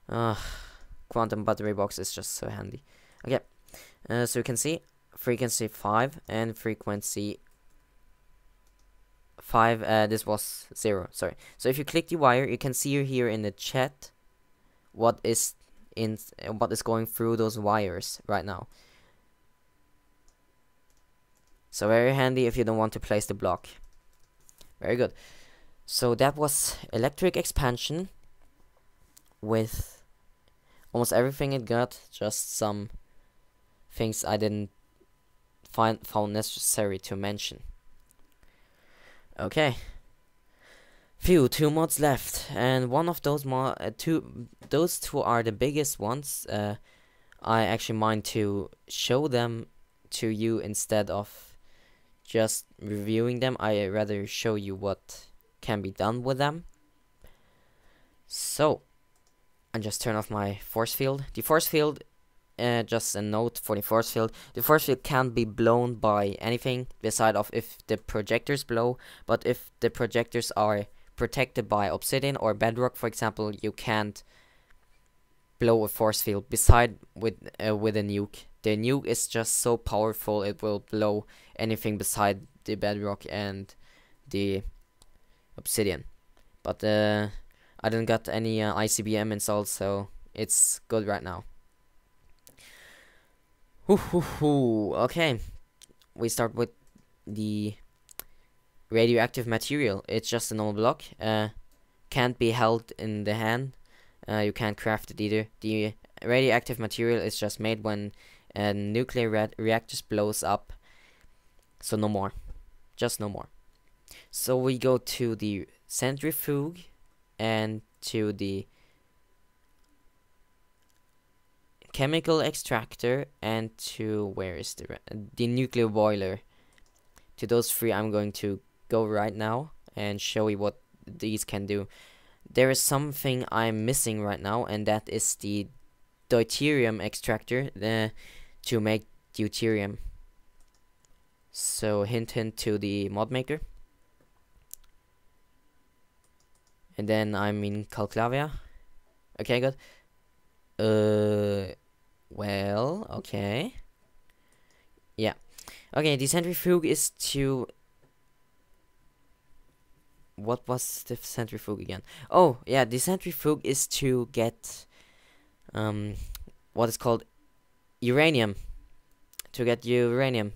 quantum battery box is just so handy. Okay, so you can see frequency 5 and frequency 5. This was 0. Sorry. So if you click the wire, you can see here in the chat what is going through those wires right now. So very handy if you don't want to place the block. Very good. So that was electric expansion with almost everything it got. Just some things I didn't found necessary to mention. Okay. Phew, 2 mods left, and one of those those two are the biggest ones. I actually mind to show them to you instead of just reviewing them. I rather show you what can be done with them. So I just turn off my force field. The force field, just a note for the force field. The force field can't be blown by anything beside of if the projectors blow. But if the projectors are protected by obsidian or bedrock, for example, you can't blow a force field beside with a nuke. The nuke is just so powerful it will blow anything beside the bedrock and the obsidian. But I didn't got any ICBM installed, so it's good right now. Okay, we start with the radioactive material. It's just a normal block. Can't be held in the hand. You can't craft it either. The radioactive material is just made when a nuclear reactor blows up. So no more. Just no more. So we go to the centrifuge and to the chemical extractor and to where is the nuclear boiler. To those 3 I'm going to go right now and show you what these can do. There is something I'm missing right now, and that is the deuterium extractor to make deuterium. So hint to the mod maker. And then I'm in Calclavia. Okay, good. Well, okay. Yeah. Okay, the centrifuge is to... What was the centrifuge again? Oh, yeah, the centrifuge is to get what is called uranium. To get uranium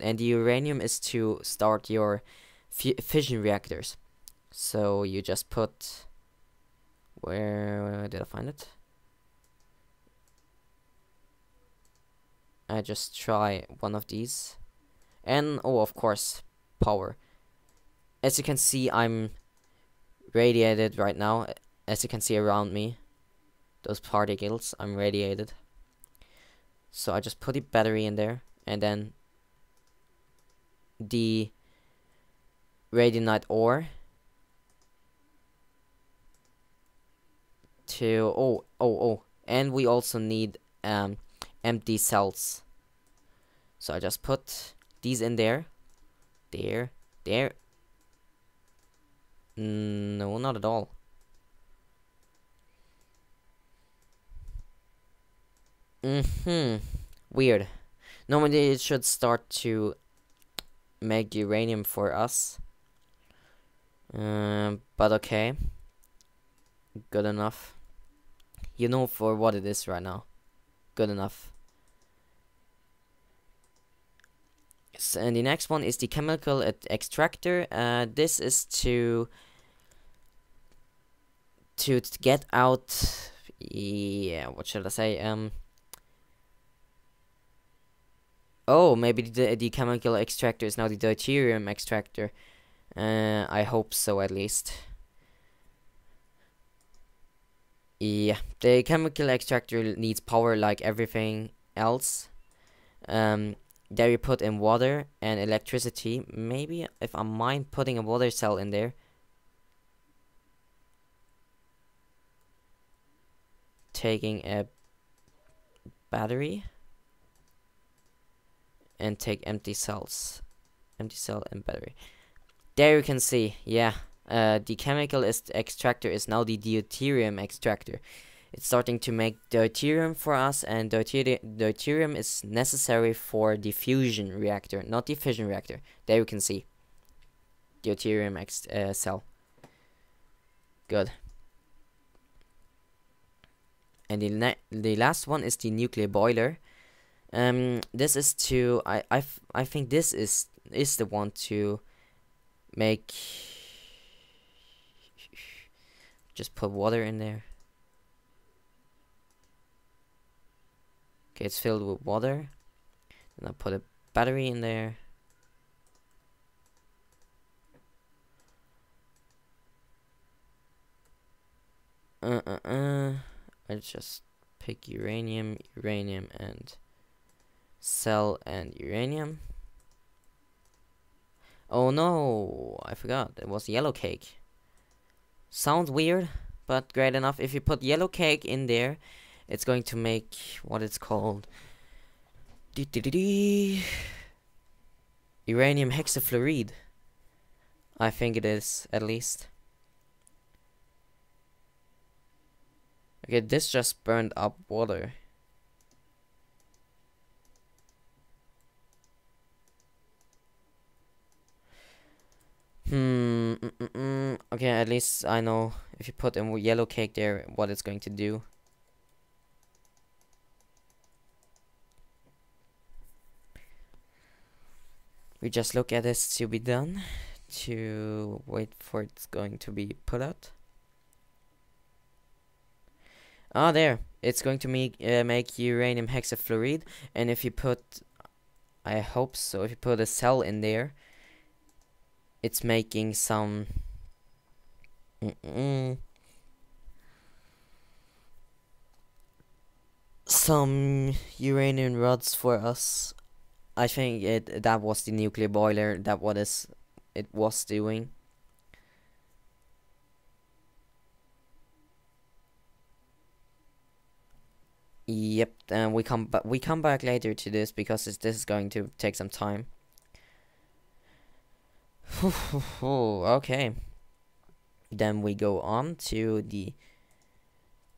and the uranium is to start your fission reactors. So you just put, where did I find it? I just try one of these, and oh, of course, power. As you can see, I'm radiated right now. As you can see around me, those particles, I'm radiated. So I just put the battery in there, and then the radianite ore to and we also need empty cells. So I just put these in there. There. No, not at all. Weird. Normally it should start to make uranium for us. But okay. Good enough. You know for what it is right now. Good enough. So, and the next one is the chemical extractor. This is to get out. Yeah, what should I say? Oh, maybe the chemical extractor is now the deuterium extractor. I hope so, at least. Yeah, the chemical extractor needs power like everything else. There you put in water and electricity. Maybe if I mind putting a water cell in there. Taking a battery. And take empty cells. Empty cell and battery. There you can see, yeah. The chemical extractor is now the deuterium extractor. It's starting to make deuterium for us, and deuterium is necessary for the fusion reactor, not the fission reactor. There you can see. Deuterium cell. Good. And the last one is the nuclear boiler. This is to I think this is the one to make. Just put water in there. Okay, it's filled with water. Then I put a battery in there. I just pick uranium, and cell and uranium. Oh no, I forgot. It was yellow cake. Sounds weird, but great enough. If you put yellow cake in there, it's going to make what it's called. Uranium hexafluoride. I think it is, at least. Okay, this just burned up water. Okay, at least I know if you put a yellow cake there, what it's going to do. We just look at this to be done, to wait for it's going to be put out. Ah, there. It's going to make uranium hexafluoride, and if you put, I hope so, if you put a cell in there, it's making some some uranium rods for us. I think that was the nuclear boiler. That it was doing. Yep. And we come back later to this because this is going to take some time. Okay. Then we go on to the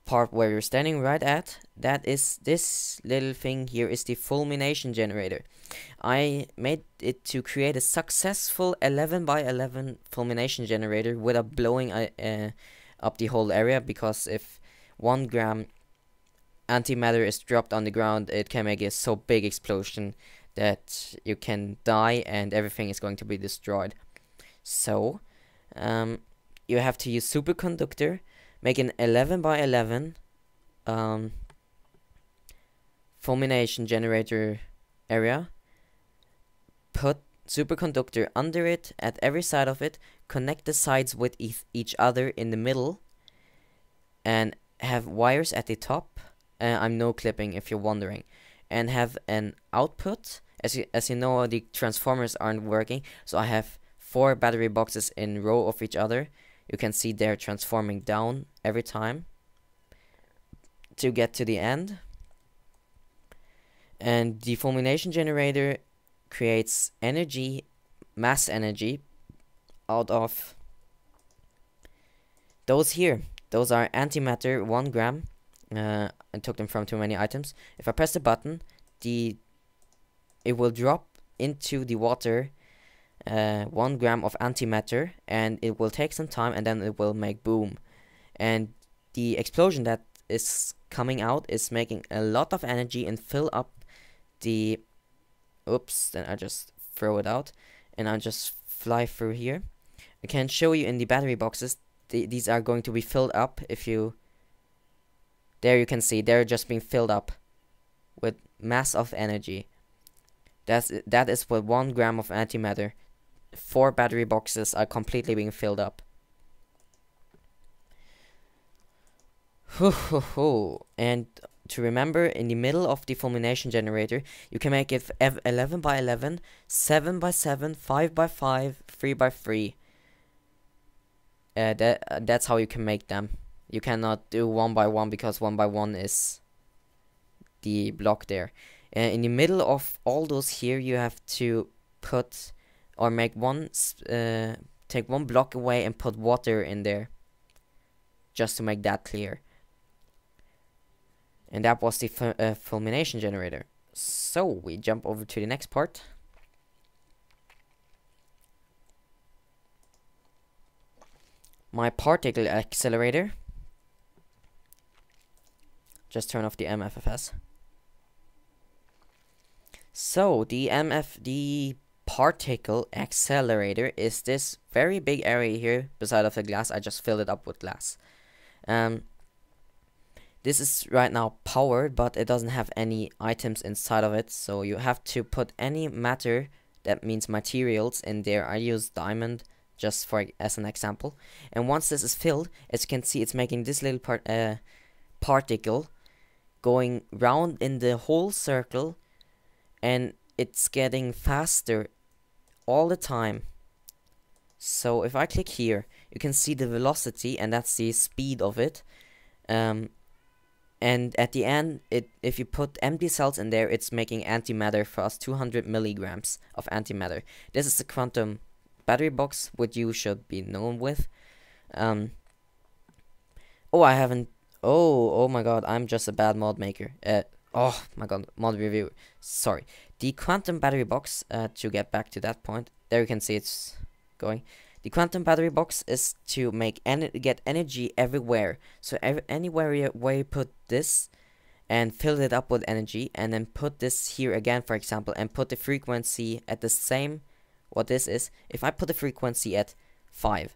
part where you're standing right at. That is this little thing here is the fulmination generator. I made it to create a successful 11 by 11 fulmination generator without blowing up the whole area, because if 1 gram antimatter is dropped on the ground, it can make a so big explosion that you can die and everything is going to be destroyed. So you have to use superconductor, make an 11 by 11 fulmination generator area, put superconductor under it at every side of it, connect the sides with each other in the middle, and have wires at the top. I'm no clipping if you're wondering, and have an output. As you know, the transformers aren't working, so I have 4 battery boxes in row of each other. You can see they're transforming down every time to get to the end. And the fulmination generator creates energy, mass energy, out of those here. Those are antimatter, 1 gram. I took them from too many items. If I press the button, it will drop into the water 1 gram of antimatter, and it will take some time, and then it will make boom. And the explosion that is coming out is making a lot of energy and fill up the... Oops, then I just throw it out, and I just fly through here. I can show you in the battery boxes. These are going to be filled up. If you... There you can see, they're just being filled up with mass of energy. That is with 1 gram of antimatter. 4 battery boxes are completely being filled up. And to remember, in the middle of the fulmination generator, you can make it 11 by 11, 7 by 7, 5 by 5, 3 by 3. That's how you can make them. You cannot do 1 by 1 because 1 by 1 is the block there. In the middle of all those here, you have to put or make take one block away and put water in there, just to make that clear. And that was the fulmination generator. So we jump over to the next part. My particle accelerator. Just turn off the MFFS. So the particle accelerator is this very big area here beside of the glass. I just filled it up with glass. This is right now powered, but it doesn't have any items inside of it, so you have to put any matter, that means materials, in there. I use diamond just for as an example. And once this is filled, as you can see, it's making this little particle going round in the whole circle, and it's getting faster all the time. So if I click here, you can see the velocity, and that's the speed of it. And at the end, if you put empty cells in there, it's making antimatter for us, 200 milligrams of antimatter. This is the quantum battery box, which you should be known with. Oh, I haven't... Oh my god, I'm just a bad mod maker. Oh my god, mod reviewer. Sorry. The quantum battery box, to get back to that point, there you can see it's going. The quantum battery box is to get energy everywhere. So anywhere where you put this and fill it up with energy, and then put this here again, for example, and put the frequency at the same, what this is. If I put the frequency at 5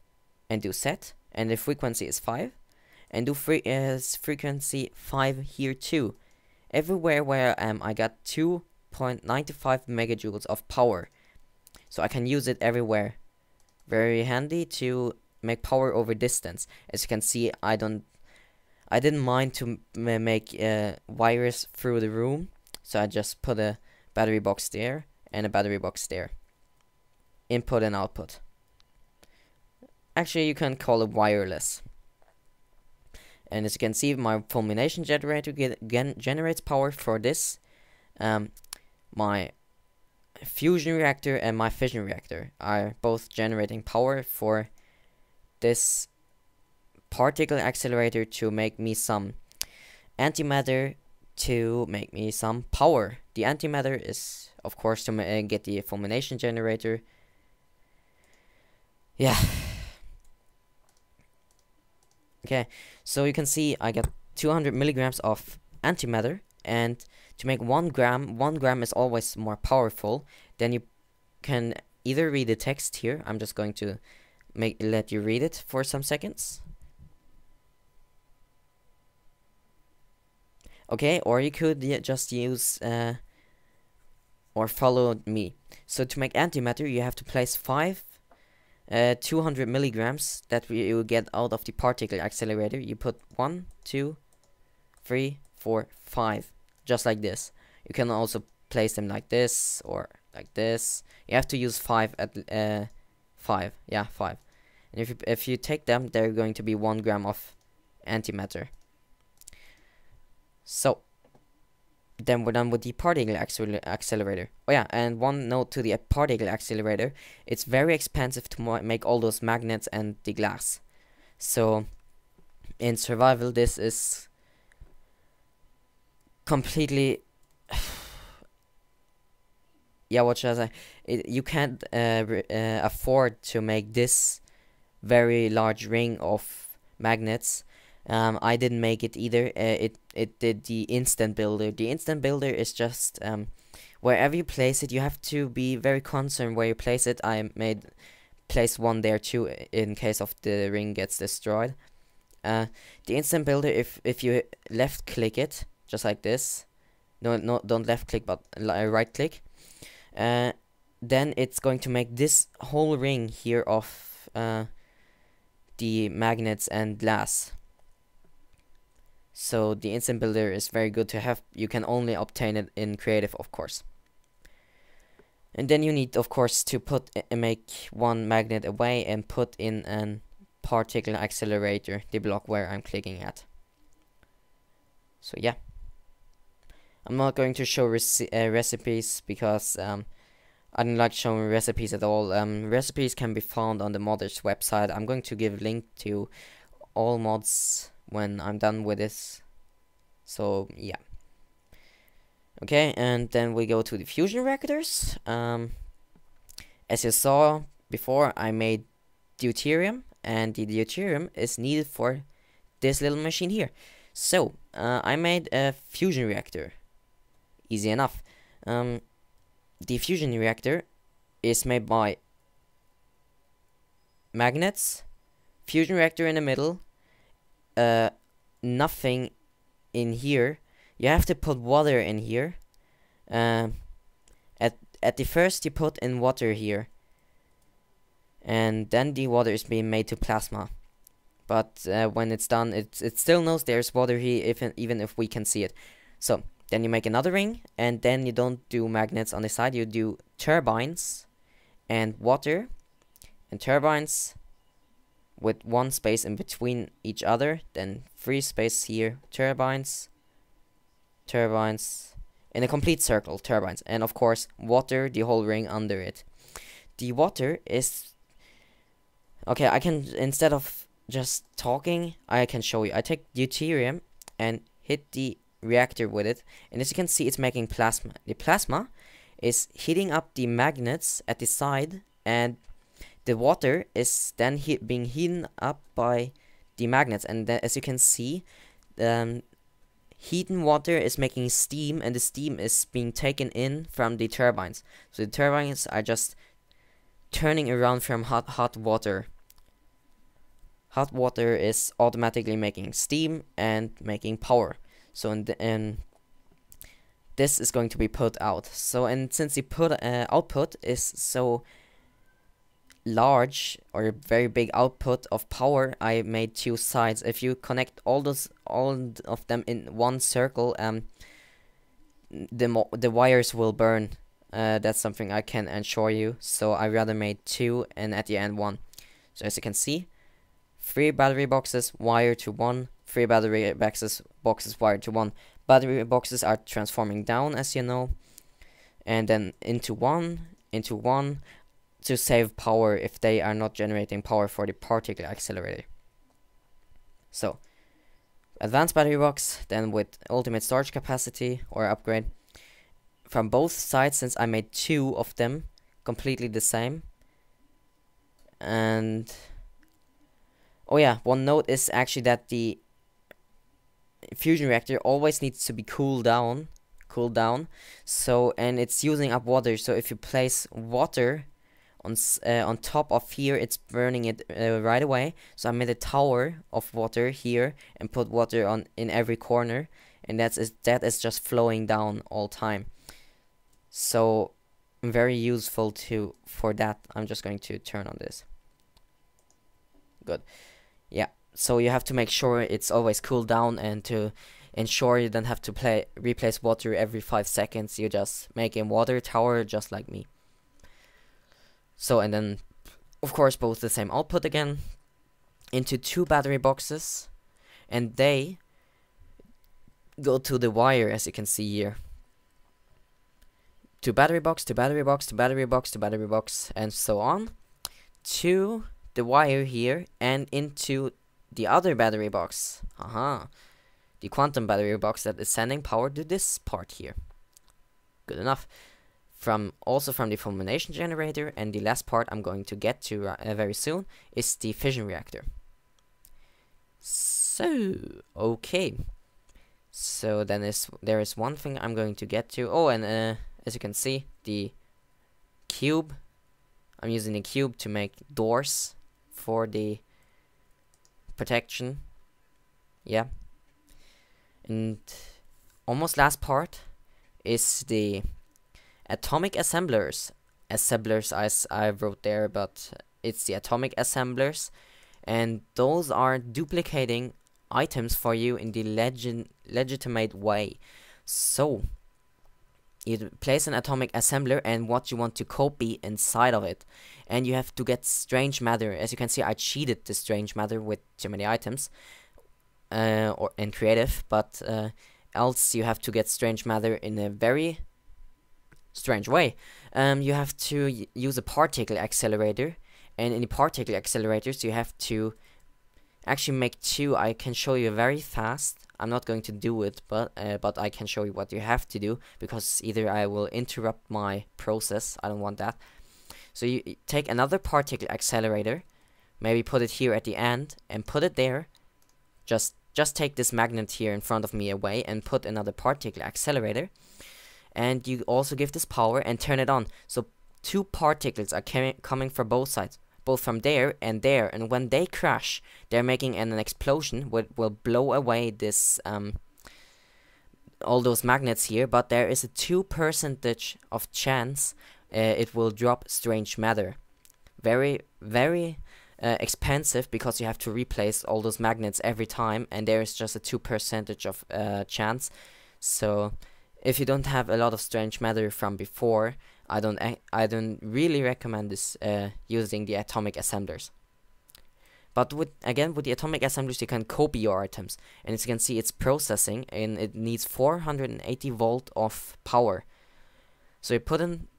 and do set, and the frequency is 5, and do frequency 5 here too. Everywhere where I am, I got 2.95 megajoules of power. So I can use it everywhere. Very handy to make power over distance. As you can see, I didn't mind to make wires through the room, so I just put a battery box there and a battery box there. Input and output. Actually, you can call it wireless. And as you can see, my fulmination generator generates power for this. My fusion reactor and my fission reactor are both generating power for this particle accelerator to make me some antimatter to make me some power. The antimatter is, of course, to get the fulmination generator. Yeah. Okay, so you can see I got 200 milligrams of antimatter, and to make 1 gram is always more powerful. Then you can either read the text here. I'm just going to let you read it for some seconds. Okay, or you could just use or follow me. So to make antimatter, you have to place 200 milligrams that you get out of the particle accelerator. You put 1, 2, 3, 4, 5, just like this. You can also place them like this or like this. You have to use 5 at 5. Yeah, 5. And if you take them, they're going to be 1 gram of antimatter. So then we're done with the particle accelerator. Oh yeah, and one note to the particle accelerator: it's very expensive to make all those magnets and the glass. So in survival, this is completely yeah, what should I say? You can't afford to make this very large ring of magnets. I didn't make it either. It did the instant builder. The instant builder is just wherever you place it, you have to be very concerned where you place it. I made place one there too in case of the ring gets destroyed. The instant builder, if you left click it just like this, no, don't left click but right click, then it's going to make this whole ring here of the magnets and glass. So the instant builder is very good to have. You can only obtain it in creative, of course. And then you need, of course, to make one magnet away and put in an particle accelerator, the block where I'm clicking at. So yeah, I'm not going to show recipes because I don't like showing recipes at all. Recipes can be found on the modders website. I'm going to give a link to all mods when I'm done with this. So yeah. Okay, and then we go to the fusion reactors. As you saw before, I made deuterium, and the deuterium is needed for this little machine here. So I made a fusion reactor. Easy enough. The fusion reactor is made by magnets, fusion reactor in the middle, nothing in here. You have to put water in here. At the first you put in water here, and then the water is being made to plasma. But when it's done, it still knows there's water here, even if we can see it. So then you make another ring, and then you don't do magnets on the side. You do turbines and water and turbines with one space in between each other. Then free space here, turbines, turbines, in a complete circle, turbines, and of course water, the whole ring under it. The water is okay. I can, instead of just talking, I can show you. I take deuterium and hit the reactor with it, and as you can see, it's making plasma. The plasma is heating up the magnets at the side, and the water is then being heated up by the magnets. And then, as you can see, heating water is making steam, and the steam is being taken in from the turbines. So the turbines are just turning around from hot water. Hot water is automatically making steam and making power. So and this is going to be put out. So, and since the output is so large, or a very big output of power, I made two sides. If you connect all of them in one circle, the wires will burn. That's something I can assure you. So I rather made two, and at the end one. So as you can see, 3 battery boxes wired to 1, 3 battery boxes wired to 1. Battery boxes are transforming down, as you know, and then into one to save power if they are not generating power for the particle accelerator. So advanced battery box, then with ultimate storage capacity or upgrade from both sides, since I made 2 of them completely the same. And oh yeah, one note is actually that the fusion reactor always needs to be cooled down. So, and it's using up water. So if you place water on top of here, it's burning it right away. So I made a tower of water here and put water in every corner, and that is just flowing down all time. So very useful for that. I'm just going to turn on this. Good. Yeah, so you have to make sure it's always cooled down, and to ensure you don't have to replace water every 5 seconds. You just make a water tower just like me. So, and then of course both the same output again into 2 battery boxes, and they go to the wire, as you can see here. To battery box, to battery box, to battery box, to battery box, and so on, to the wire here, and into the other battery box. The quantum battery box that is sending power to this part here. Good enough. from the fulmination generator, and the last part I'm going to get to very soon is the fission reactor. So okay, so then there is one thing I'm going to get to. Oh, and as you can see, the cube, I'm using the cube to make doors for the protection. Yeah, and almost last part is the atomic assemblers as I wrote there, but it's the atomic assemblers, and those are duplicating items for you in the legitimate way. So you place an atomic assembler and what you want to copy inside of it, and you have to get strange matter. As you can see, I cheated the strange matter with too many items or in creative, but else you have to get strange matter in a very strange way. You have to use a particle accelerator, and in the particle accelerators you have to actually make two. I can show you very fast. I'm not going to do it, but I can show you what you have to do, because either I will interrupt my process. I don't want that. So you take another particle accelerator, maybe put it here at the end and put it there. Just take this magnet here in front of me away and put another particle accelerator, and you also give this power and turn it on. So two particles are coming from both sides, both from there, and when they crash, they're making an explosion which will blow away this all those magnets here. But there is a 2% of chance it will drop strange matter. Very expensive, because you have to replace all those magnets every time, and there is just a 2% of chance. So if you don't have a lot of strange matter from before, I don't really recommend this using the atomic assemblers. But with the atomic assemblers you can copy your items, and as you can see, it's processing and it needs 480 volt of power. So you put in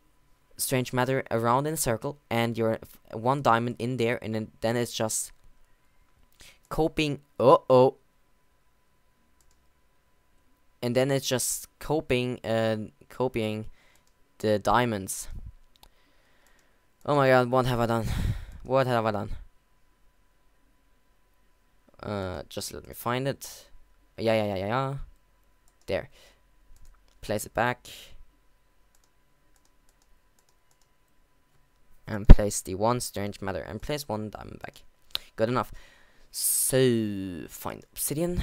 strange matter around in a circle and your one diamond in there, and then it's just copying. And then it's just copying the diamonds. Oh my god, what have I done? What have I done? Just let me find it. Yeah. There. Place it back. And place the one strange matter and place one diamond back. Good enough. So find obsidian.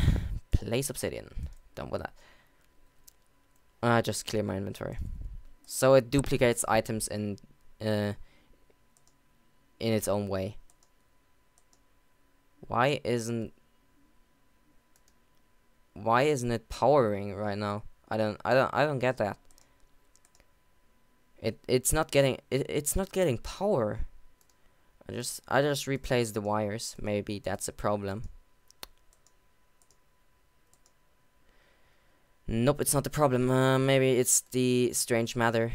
Place obsidian. Done with that. Just clear my inventory. So it duplicates items in its own way. Why isn't it powering right now? I don't get that. It's not getting power. I just replaced the wires. Maybe that's a problem. Nope, it's not the problem. Maybe it's the strange matter.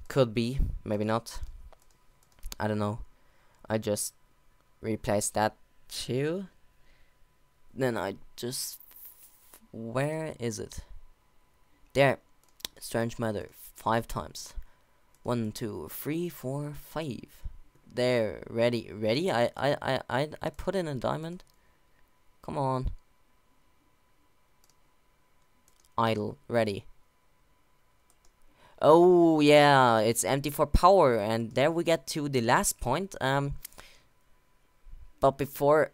Could be, maybe not. I don't know. I just replaced that too. Then I just... Where is it? There. Strange matter 5 times. 1, 2, 3, 4, 5. There. Ready. I put in a diamond. Come on. Idle. Ready. Oh yeah, it's empty for power, and there we get to the last point. But before,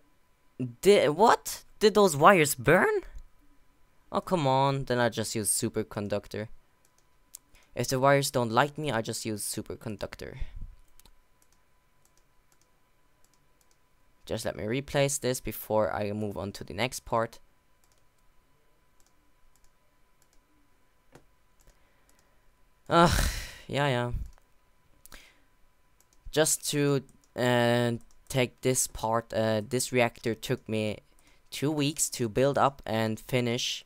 what? Did those wires burn? Oh come on, then I just use superconductor. If the wires don't like me, I just use superconductor. Just let me replace this before I move on to the next part. Yeah. Just to take this part, this reactor took me 2 weeks to build up and finish.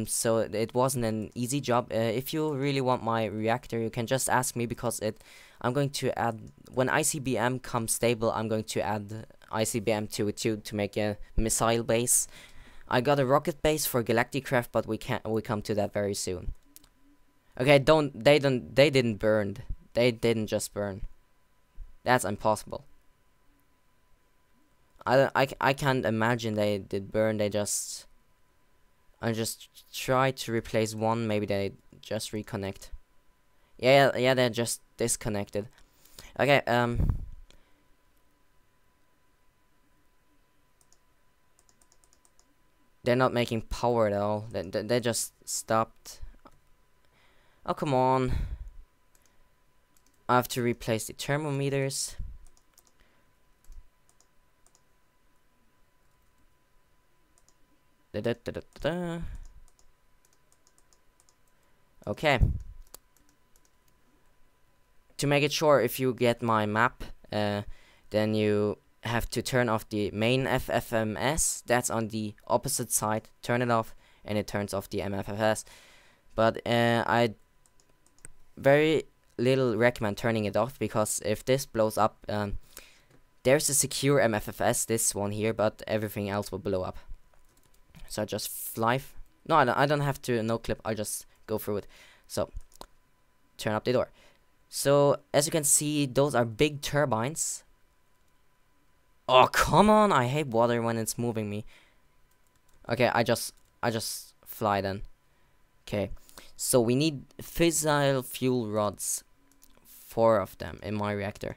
So it wasn't an easy job. If you really want my reactor, you can just ask me, because I'm going to add, when ICBM comes stable, I'm going to add ICBM to it too, to make a missile base. I got a rocket base for Galacticraft, but we come to that very soon. Okay, they didn't burn. They didn't just burn. That's impossible. I can't imagine they did burn. They just, I just try to replace one. Maybe they just reconnect. Yeah, they're just disconnected. Okay, they're not making power at all. They just stopped. Oh, come on. I have to replace the thermometers. Okay. To make it sure, if you get my map, then you have to turn off the main FFMS. That's on the opposite side. Turn it off, and it turns off the MFFS. But I very little recommend turning it off, because if this blows up, there's a secure MFFS, this one here, but everything else will blow up. So I just fly. No, I don't have to no clip. I just go through it. So turn up the door. So as you can see, those are big turbines. Oh, come on! I hate water when it's moving me. Okay, I just fly then. Okay, so we need fissile fuel rods, 4 of them in my reactor.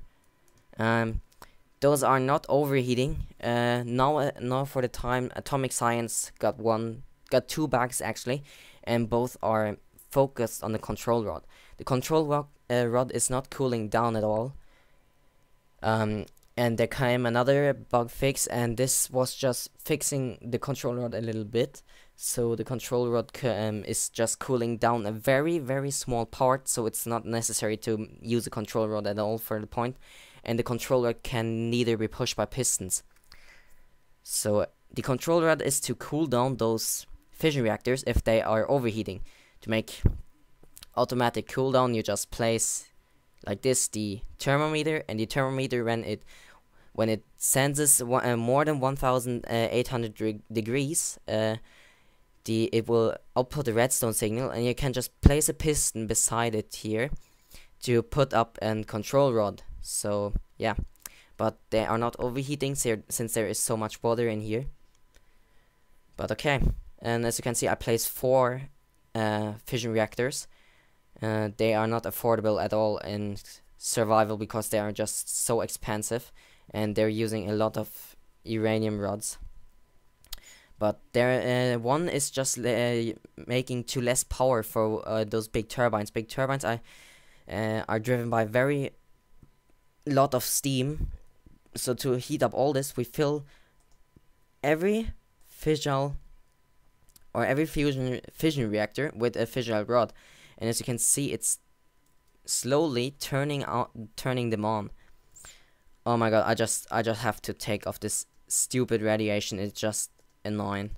Those are not overheating. Now for the time, Atomic Science got 2 bags actually, and both are focused on the control rod. The control rod is not cooling down at all. And there came another bug fix, and this was just fixing the control rod a little bit. So the control rod is just cooling down a very small part, so it's not necessary to use the control rod at all for the point. And the control rod can neither be pushed by pistons. So the control rod is to cool down those fission reactors if they are overheating. To make automatic cooldown, you just place like this the thermometer, and the thermometer, when it senses more than 1800 degrees, it will output a redstone signal, and you can just place a piston beside it here to put up a control rod. So yeah, but they are not overheating since there is so much water in here. But okay, and as you can see, I placed 4 fission reactors. They are not affordable at all in survival, because they are just so expensive, and they're using a lot of uranium rods. But there, one is just making too less power for those big turbines. Big turbines are driven by very lot of steam. So to heat up all this, we fill every fissile or every fission reactor with a fissile rod, and as you can see, it's slowly turning them on. Oh my god, I just have to take off this stupid radiation. It's just annoying.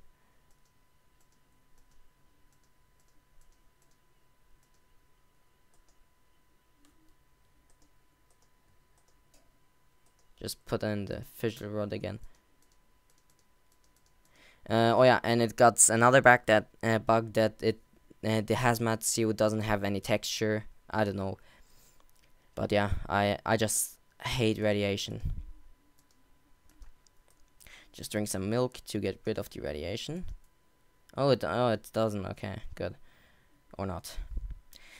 Just put in the fissile rod again. Oh yeah, and it got another bug that the hazmat suit doesn't have any texture. I don't know, but yeah, I just hate radiation. Just drink some milk to get rid of the radiation. Oh, it doesn't. Okay, good, or not.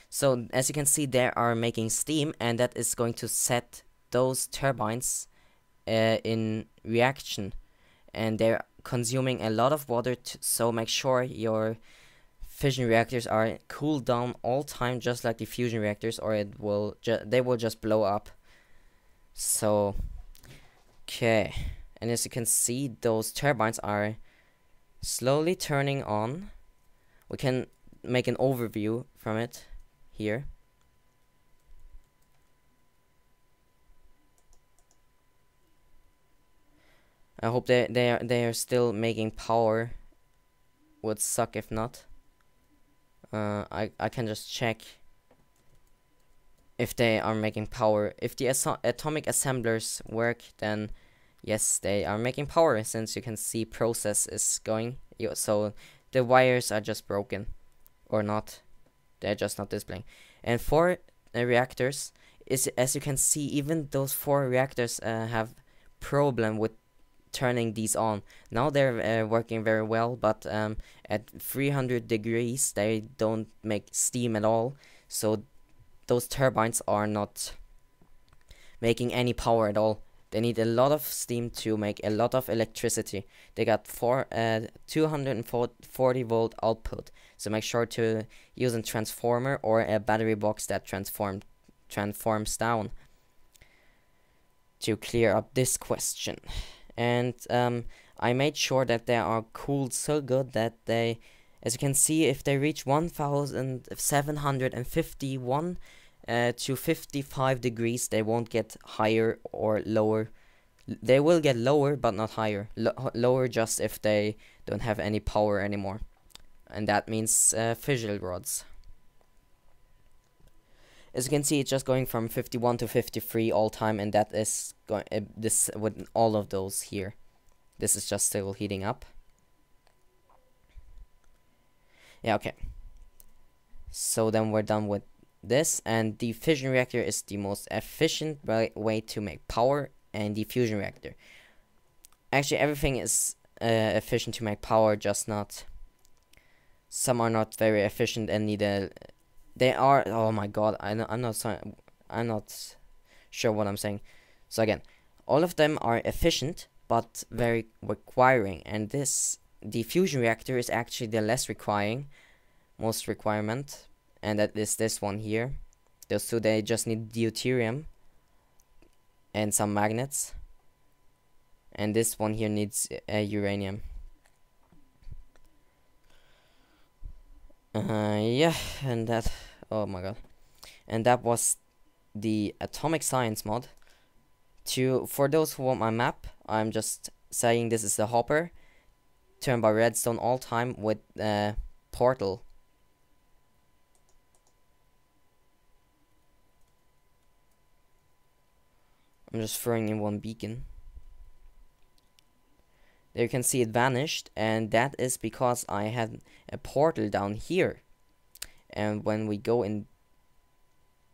So as you can see, they are making steam, and that is going to set those turbines in reaction, and they're consuming a lot of water. So make sure your fission reactors are cooled down all time, just like the fusion reactors, or they will just blow up. So okay, and as you can see, those turbines are slowly turning on. We can make an overview from it here. I hope they are still making power. Would suck if not. I can just check if they are making power. If the atomic assemblers work, then yes, they are making power, since you can see process is going. So the wires are just broken, or not. They're just not displaying. And 4 reactors is, as you can see, even those 4 reactors have problem with turning these on. Now they're working very well, but at 300 degrees they don't make steam at all, so those turbines are not making any power at all. They need a lot of steam to make a lot of electricity. They got 240 volt output, so make sure to use a transformer or a battery box that transforms down to clear up this question. And I made sure that they are cooled so good that they, as you can see, if they reach 1751 to 55 degrees, they won't get higher or lower. They will get lower, but not higher. Lower just if they don't have any power anymore. And that means fissile rods. As you can see, it's just going from 51 to 53 all time, and that is going this with all of those here. This is just still heating up. Yeah, okay. So then we're done with this, and the fission reactor is the most efficient way to make power, and the fusion reactor. Actually, everything is efficient to make power, just not. Some are not very efficient and need a. They are. Oh my god! I'm not sure what I'm saying. So again, all of them are efficient but very requiring, and the fusion reactor is actually the less most requirement, and that is this one here. Those two, they just need deuterium and some magnets, and this one here needs uranium. Yeah, and that. Oh my god, and that was the atomic science mod. For those who want my map, I'm just saying this is the hopper, turned by redstone all time with portal. I'm just throwing in one beacon. There you can see it vanished, and that is because I had a portal down here. And when we go in,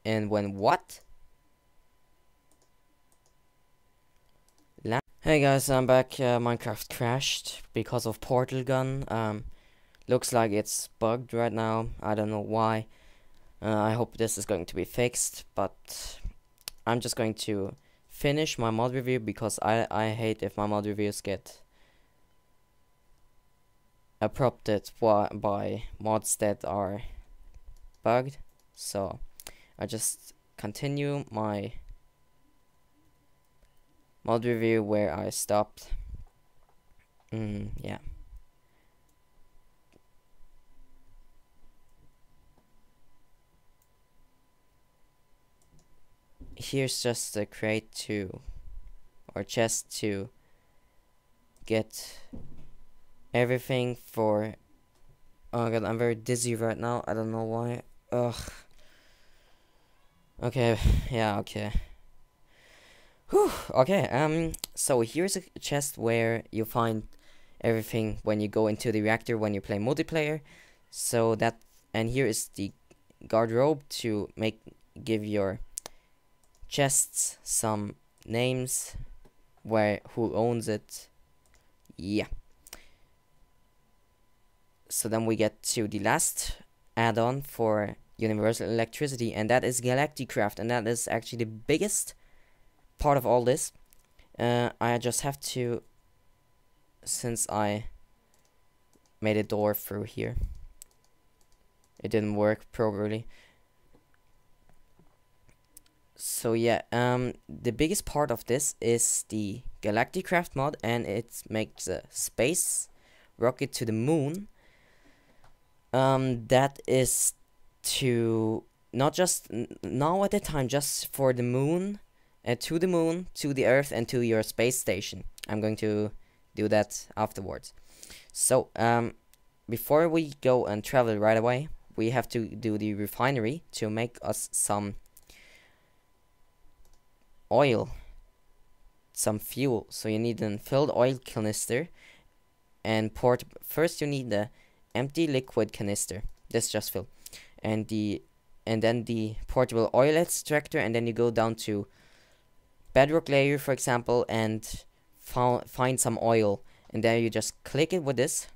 and when what? Hey guys, I'm back. Minecraft crashed because of portal gun. Looks like it's bugged right now. I don't know why. I hope this is going to be fixed, but I'm just going to finish my mod review because I hate if my mod reviews get abrupted by mods that are bugged. So I just continue my mod review where I stopped. Yeah. Here's just a crate or chest to get everything for. Oh god, I'm very dizzy right now. I don't know why. Ugh. Okay, yeah, okay. Whew, okay, so here's a chest where you find everything when you go into the reactor when you play multiplayer. So that, and here is the garderobe to give your chests some names, who owns it. Yeah. So then we get to the last add-on for universal electricity, and that is Galacticraft, and that is actually the biggest part of all this. I just have to, since I made a door through here, it didn't work properly. So yeah, the biggest part of this is the Galacticraft mod, and it makes a space rocket to the moon. That is to not just now at the time, just for the moon, to the moon, to the Earth, and to your space station. I'm going to do that afterwards. So before we go and travel right away, we have to do the refinery to make us some oil, some fuel. So you need a filled oil canister, and first you need the empty liquid canister. This just fill, and then the portable oil extractor, and then you go down to bedrock layer, for example, and find some oil, and there you just click it with this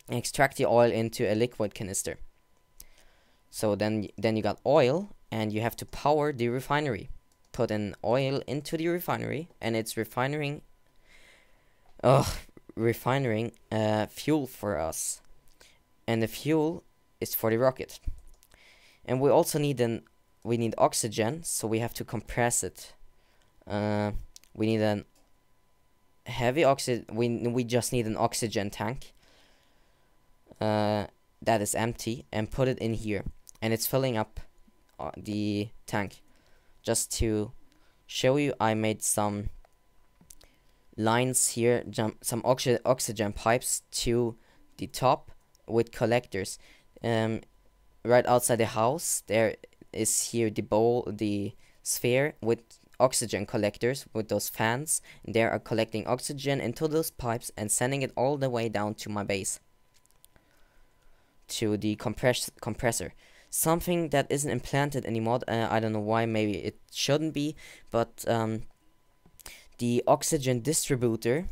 and extract the oil into a liquid canister. So then you got oil, and you have to power the refinery. Put an oil into the refinery, and it's refining fuel for us, and the fuel is for the rocket. And we also need oxygen, so we have to compress it. We need an heavy oxygen. We just need an oxygen tank that is empty, and put it in here, and it's filling up the tank. Just to show you, I made some lines here, some oxygen pipes to the top with collectors. Right outside the house there is here the sphere with oxygen collectors with those fans, and they are collecting oxygen into those pipes and sending it all the way down to my base, to the compressor. Something that isn't implanted anymore. I don't know why, maybe it shouldn't be, but the oxygen distributor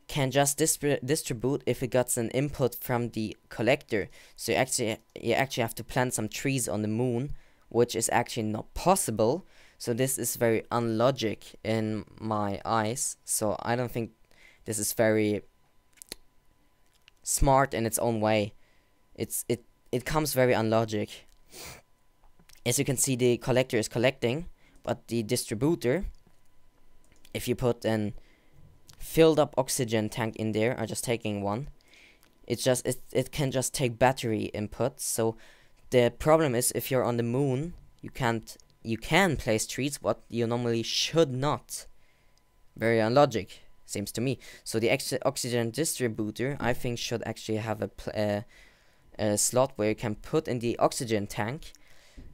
can just distribute if it gets an input from the collector. So you actually have to plant some trees on the moon, which is actually not possible. So this is very unlogic in my eyes. So I don't think this is very smart in its own way. It comes very unlogic. As you can see, the collector is collecting, but the distributor, if you put an filled up oxygen tank in there, I'm just taking one, it can just take battery input. So the problem is, if you're on the moon, you can place trees, but you normally should not. Very unlogic, seems to me. So the oxygen distributor, I think, should actually have a slot where you can put in the oxygen tank,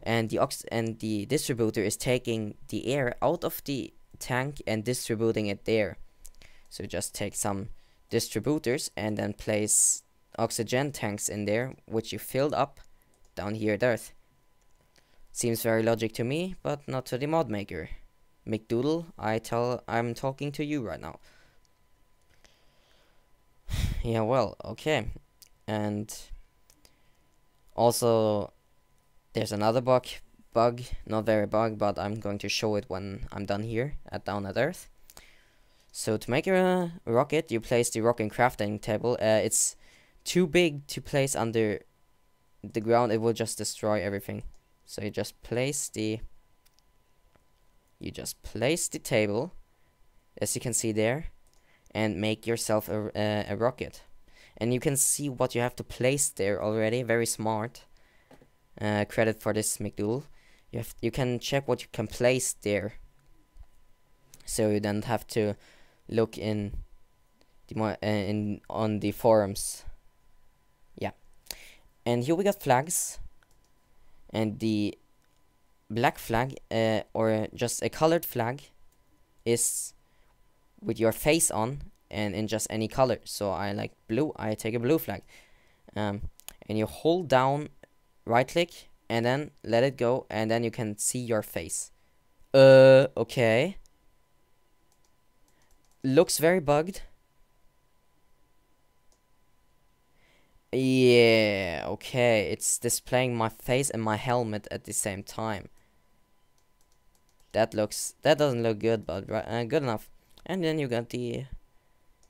and the distributor is taking the air out of the tank and distributing it there. So just take some distributors and then place oxygen tanks in there, which you filled up down here at Earth. Seems very logic to me, but not to the mod maker. McDoodle, I'm talking to you right now. Yeah, well, okay. And also, there's another bug, not very bug, but I'm going to show it when I'm done here down at Earth. So to make a rocket, you place the rocket crafting table. It's too big to place under the ground; it will just destroy everything. So you just place the table, as you can see there, and make yourself a rocket. And you can see what you have to place there already. Very smart. Credit for this, McDoodle. You can check what you can place there, so you don't have to look on the forums. Yeah. And here we got flags, and the black flag, or just a colored flag, is with your face on and in just any color. So I like blue, I take a blue flag. And you hold down, right click, and then let it go, and then you can see your face. Okay. Looks very bugged. Yeah, okay. It's displaying my face and my helmet at the same time. That doesn't look good, but good enough. And then you got the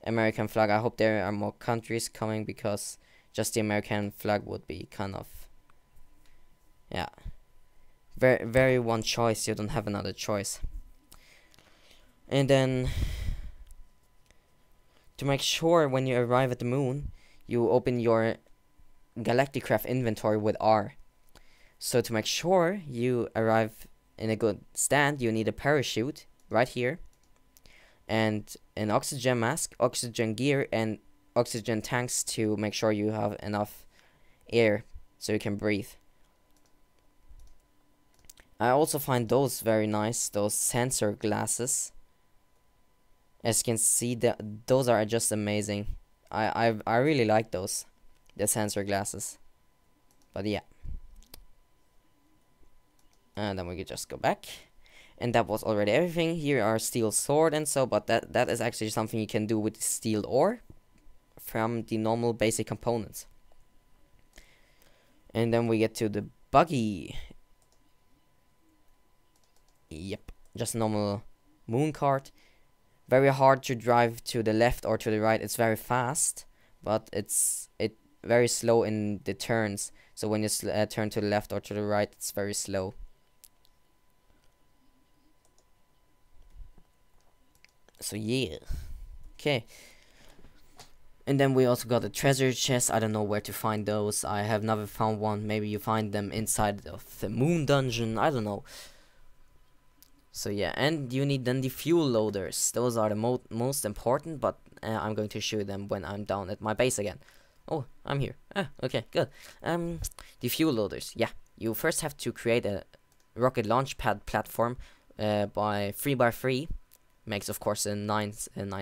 American flag. I hope there are more countries coming, because just the American flag would be kind of, yeah, very, very one choice. You don't have another choice. And then, to make sure when you arrive at the moon, you open your Galacticraft inventory with R. So to make sure you arrive in a good stand, you need a parachute right here, and an oxygen mask, oxygen gear, and oxygen tanks to make sure you have enough air so you can breathe. I also find those very nice, those sensor glasses. As you can see, those are just amazing. I really like those, the sensor glasses. But yeah. And then we could just go back. And that was already everything. Here are steel sword and so, but that is actually something you can do with steel ore from the normal basic components. And then we get to the buggy. Yep, just a normal moon cart. Very hard to drive to the left or to the right. It's very fast, but it's very slow in the turns. So when you turn to the left or to the right, it's very slow. So yeah, okay. And then we also got a treasure chest. I don't know where to find those. I have never found one. Maybe you find them inside of the moon dungeon. I don't know. So yeah, and you need then the fuel loaders. Those are the most important, but I'm going to show them when I'm down at my base again. Oh, I'm here. Ah, okay, good. The fuel loaders. Yeah, you first have to create a rocket launch pad platform by 3x3. Makes of course a 9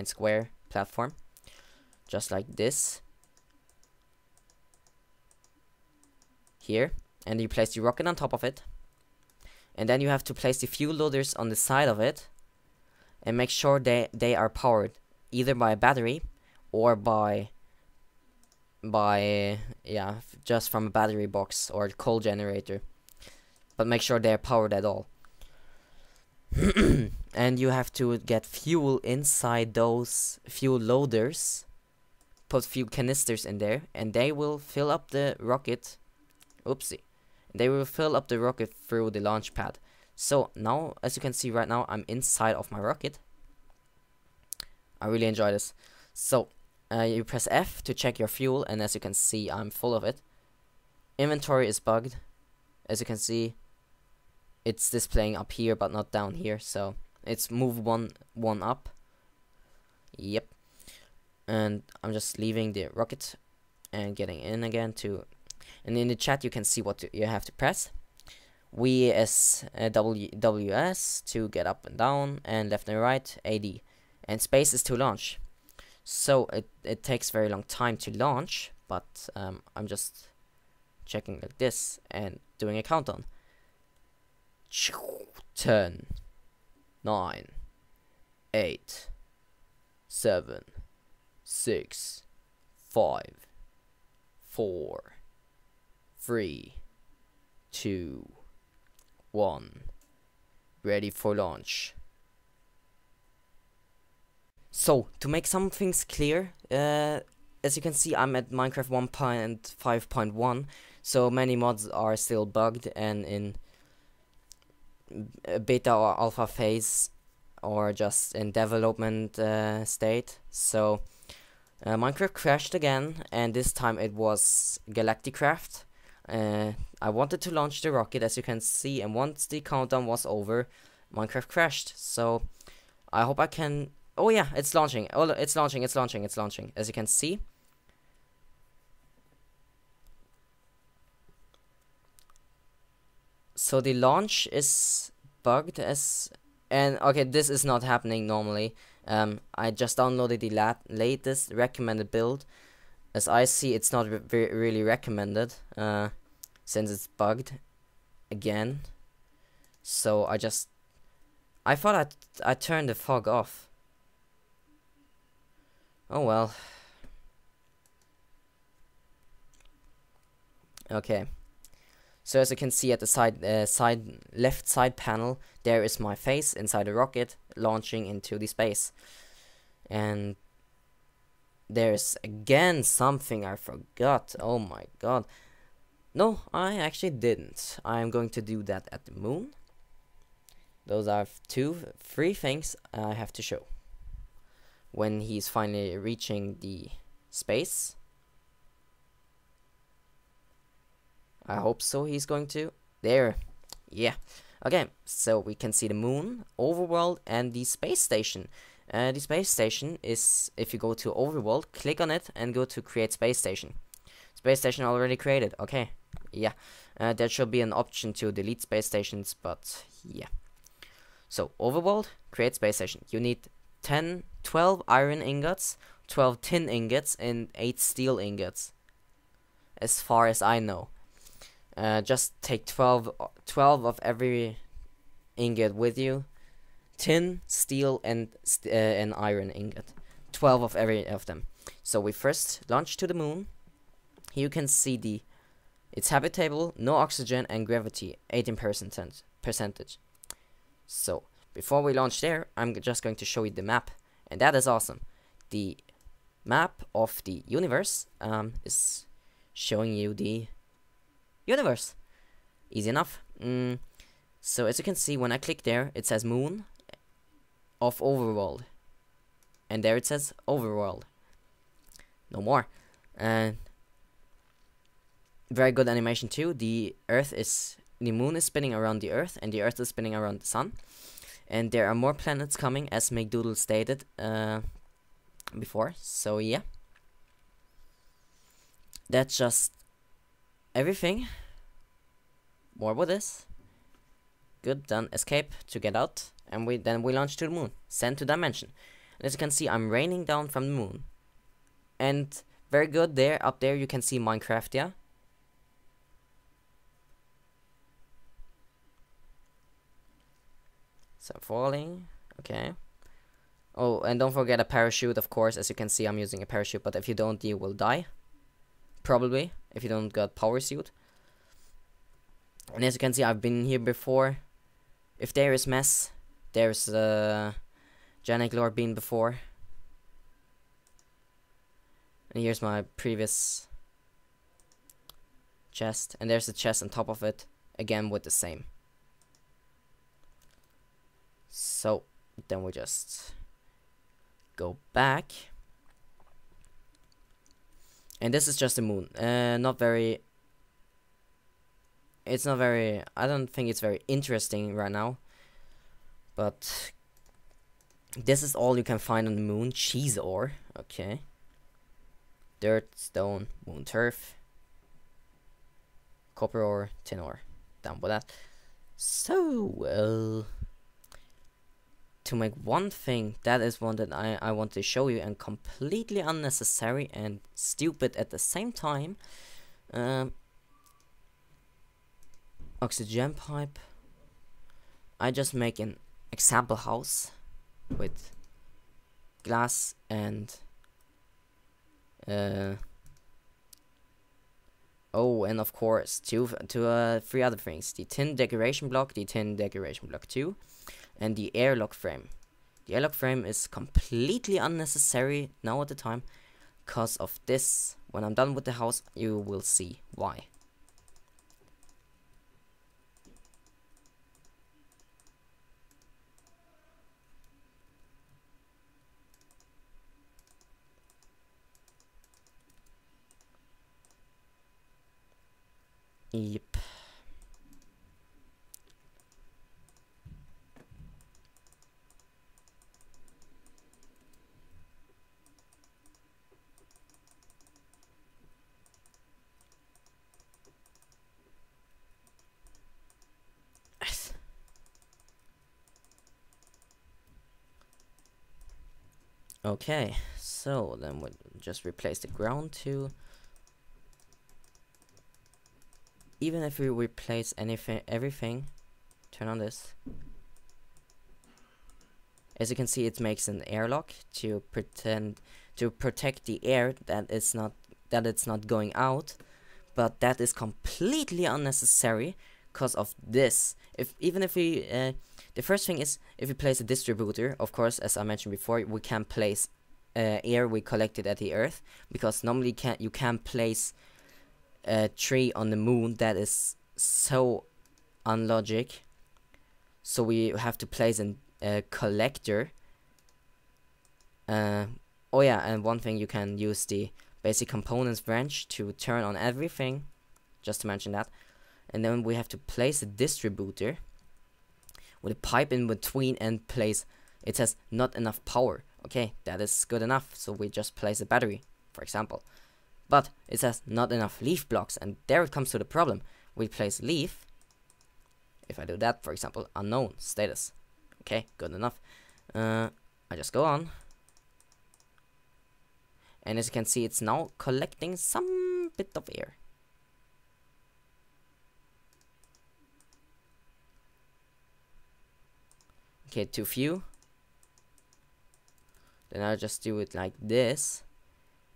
square platform, just like this. Here, and you place the rocket on top of it. And then you have to place the fuel loaders on the side of it and make sure they are powered either by a battery or by yeah, just from a battery box or a coal generator. But make sure they're powered at all. And you have to get fuel inside those fuel loaders. Put fuel canisters in there and they will fill up the rocket. Oopsie. They will fill up the rocket through the launch pad. So now, as you can see right now, I'm inside of my rocket. I really enjoy this. So you press F to check your fuel, and as you can see, I'm full of it. Inventory is bugged. As you can see, it's displaying up here but not down here, so it's move one up. Yep. And I'm just leaving the rocket and getting in again to. And in the chat you can see what you have to press. WS to get up and down, and left and right, AD. And space is to launch. So it takes very long time to launch, but I'm just checking like this and doing a countdown. 10, 9, 8, 7, 6, 5, 4, 3, 2, 1. Ready for launch. So, to make some things clear, as you can see, I'm at Minecraft 1.5.1, so many mods are still bugged and in beta or alpha phase, or just in development state. So, Minecraft crashed again, and this time it was Galacticraft. I wanted to launch the rocket, as you can see, and once the countdown was over, Minecraft crashed. So I hope I can. Oh yeah, it's launching. Oh, it's launching. It's launching. It's launching. As you can see. So the launch is bugged and okay, this is not happening normally. I just downloaded the latest recommended build. As I see, it's not really recommended, since it's bugged again. So I thought I turned the fog off. Oh well. Okay. So as you can see at the left side panel, there is my face inside the rocket launching into the space. And there's again something I forgot. Oh my god. No, I actually didn't. I'm going to do that at the moon. Those are three things I have to show. When he's finally reaching the space. I hope so he's going to. There. Yeah. Okay, so we can see the moon, overworld, and the space station. The space station is, if you go to overworld, click on it and go to create space station. Space station already created. Okay, yeah. There should be an option to delete space stations, but yeah. So overworld, create space station. You need 12 iron ingots, 12 tin ingots, and 8 steel ingots, as far as I know. just take 12 of every ingot with you. Tin, steel, and an iron ingot. 12 of every of them. So we first launch to the moon. Here you can see it's habitable, no oxygen, and gravity 18% percentage. So before we launch there, I'm just going to show you the map, and that is awesome. The map of the universe is showing you the universe. Easy enough. So as you can see, when I click there, it says moon of overworld, and there it says overworld. No more. And very good animation too. The moon is spinning around the earth, and the earth is spinning around the sun. And there are more planets coming, as McDoodle stated before. So yeah, that's just everything. More with this. Good, done. Escape to get out, and then we launch to the moon. Send to dimension. And as you can see, I'm raining down from the moon. And very good there. Up there you can see Minecraft, yeah. So I'm falling. Okay. Oh, and don't forget a parachute, of course. As you can see, I'm using a parachute, but if you don't, you will die. Probably, if you don't got power suit. And as you can see, I've been here before. If there is mess, there's Janek Lord been before. And here's my previous chest, and there's a chest on top of it, again with the same. So then we just go back, and this is just the moon. It's not very, I don't think it's very interesting right now, but this is all you can find on the moon. Cheese ore, okay. Dirt, stone, moon turf, copper ore, tin ore. Down with that. So, to make one thing, that is one that I want to show you, and completely unnecessary and stupid at the same time. Oxygen pipe. I just make an example house with glass and oh, and of course three other things: the tin decoration block, the tin decoration block 2, and the airlock frame. The airlock frame is completely unnecessary now at the time, because of this. When I'm done with the house, you will see why. Yep. Okay, so then we'll just replace the ground to. Even if we replace everything, turn on this. As you can see, it makes an airlock to protect the air that it's not going out, but that is completely unnecessary because of this. The first thing is, if we place a distributor, of course, as I mentioned before, we can place air we collected at the Earth, because normally you can't place a tree on the moon. That is so unlogic. So we have to place a collector. Oh yeah, and one thing, you can use the basic components branch to turn on everything, just to mention that. And then we have to place a distributor with a pipe in between and place. It says not enough power. Okay, that is good enough, so we just place a battery, for example. But it says not enough leaf blocks, and there it comes to the problem. We place leaf. If I do that, for example, unknown status. Okay, good enough. I just go on. And as you can see, it's now collecting some bit of air. Okay, too few. Then I'll just do it like this.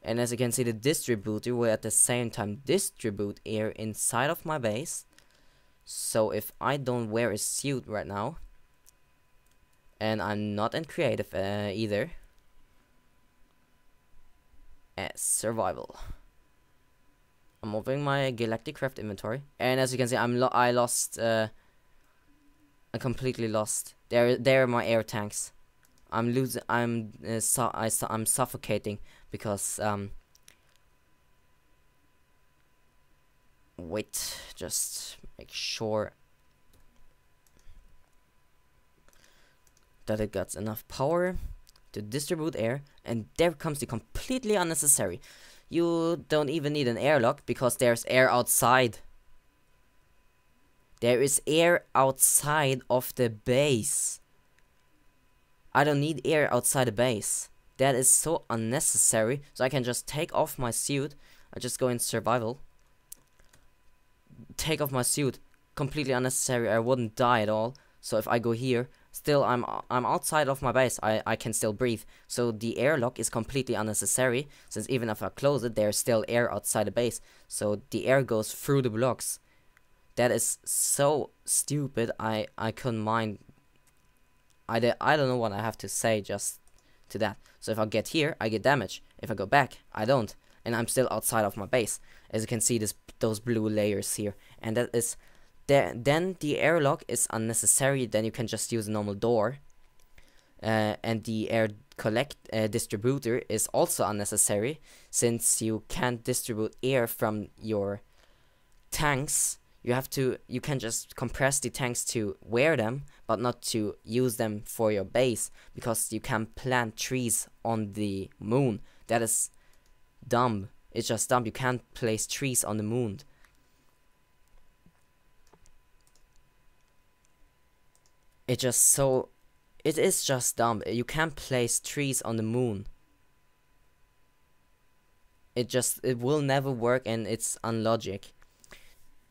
And as you can see, the distributor will at the same time distribute air inside of my base. So if I don't wear a suit right now, and I'm not in creative either, survival. I'm moving my Galacticraft inventory, and as you can see, I lost. I completely lost. There are my air tanks. I'm losing. I'm suffocating because wait, just make sure that it got enough power to distribute air, and there comes the completely unnecessary. You don't even need an airlock because there's air outside. There is air outside of the base. I don't need air outside the base. That is so unnecessary. So I can just take off my suit. I just go in survival. Take off my suit. Completely unnecessary. I wouldn't die at all. So if I go here, still I'm outside of my base. I can still breathe. So the airlock is completely unnecessary, since even if I close it, there's still air outside the base. So the air goes through the blocks. That is so stupid. I couldn't mind. I don't know what I have to say just to that. So if I get here, I get damage. If I go back, I don't, and I'm still outside of my base. As you can see, those blue layers here, and that is there. Then the airlock is unnecessary. Then you can just use a normal door, and the air distributor is also unnecessary, since you can't distribute air from your tanks. You can just compress the tanks to wear them, but not to use them for your base, because you can plant trees on the moon. That is dumb. It's just dumb. You can't place trees on the moon. It is just dumb. You can't place trees on the moon. It will never work, and it's unlogic.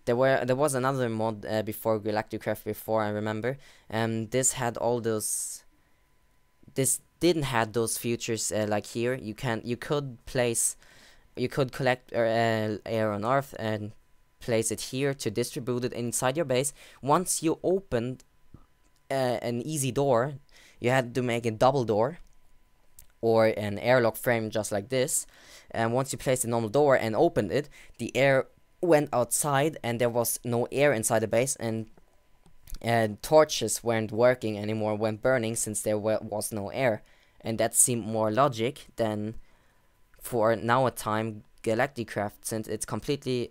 There was another mod before Galacticraft, before I remember, and this had all those. This didn't have those features like here. You could collect air on Earth and place it here to distribute it inside your base. Once you opened an easy door, you had to make a double door or an airlock frame just like this. And once you placed the normal door and opened it, the air went outside, and there was no air inside the base, and torches weren't working anymore, weren't burning, since there was no air. And that seemed more logic than for now a time Galacticraft, since it's completely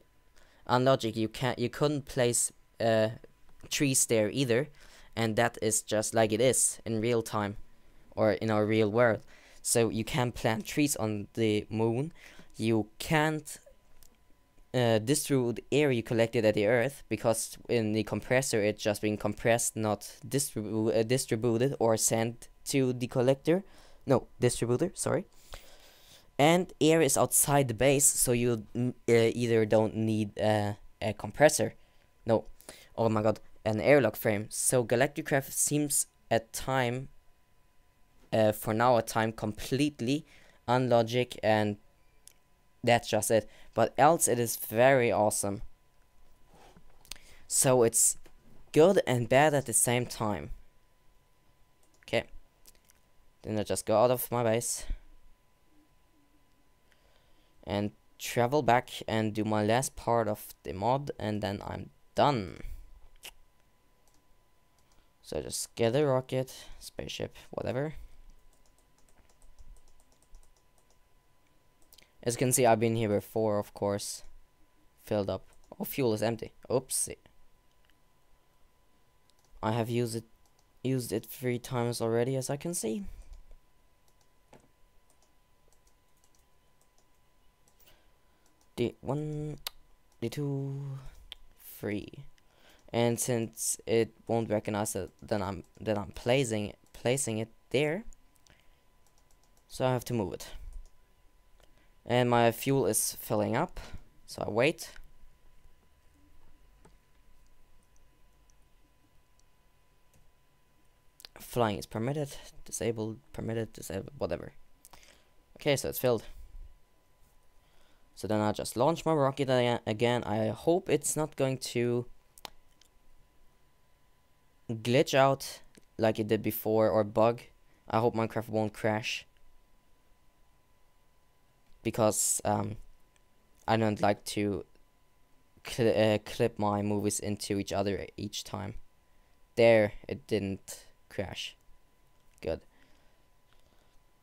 unlogic. You couldn't place trees there either, and that is just like it is in real time or in our real world. So you can't plant trees on the moon. You can't distribute air you collected at the Earth, because in the compressor it's just being compressed, not distributed or sent to the distributor, sorry. And air is outside the base, so you either don't need a compressor, no, oh my god, an airlock frame. So Galacticraft seems at time, for now a time, completely unlogic, and that's just it. But else it is very awesome. So it's good and bad at the same time. Okay. Then I just go out of my base and travel back and do my last part of the mod, and then I'm done. So just get a rocket, spaceship, whatever. As you can see, I've been here before, of course. Filled up. Oh, fuel is empty. Oopsie. I have used it 3 times already, as I can see. The 1, the 2, 3. And since it won't recognize that I'm placing it there, so I have to move it. And my fuel is filling up, so I wait. Flying is permitted, disabled, permitted, disabled, whatever. Okay, so it's filled. So then I'll just launch my rocket again. I hope it's not going to glitch out like it did before or bug. I hope Minecraft won't crash. Because I don't like to clip my movies into each other each time. There, it didn't crash. Good.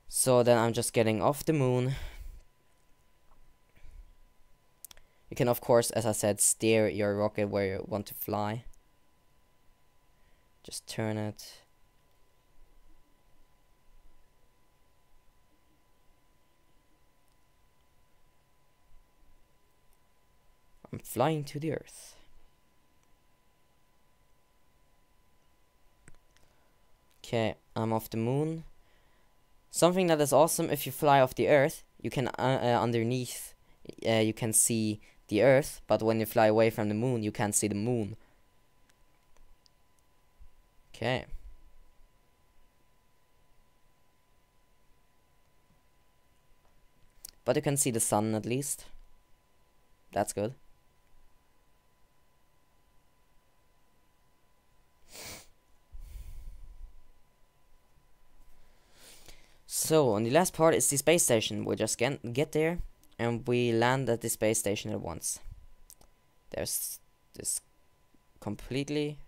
So then I'm just getting off the moon. You can, of course, as I said, steer your rocket where you want to fly. Just turn it. I'm flying to the Earth. Okay, I'm off the moon. Something that is awesome, if you fly off the Earth, you can underneath, you can see the Earth, but when you fly away from the moon, you can't see the moon. Okay. But you can see the sun at least. That's good. So, on the last part is the space station. We'll just get there, and we land at the space station at once. There's this completely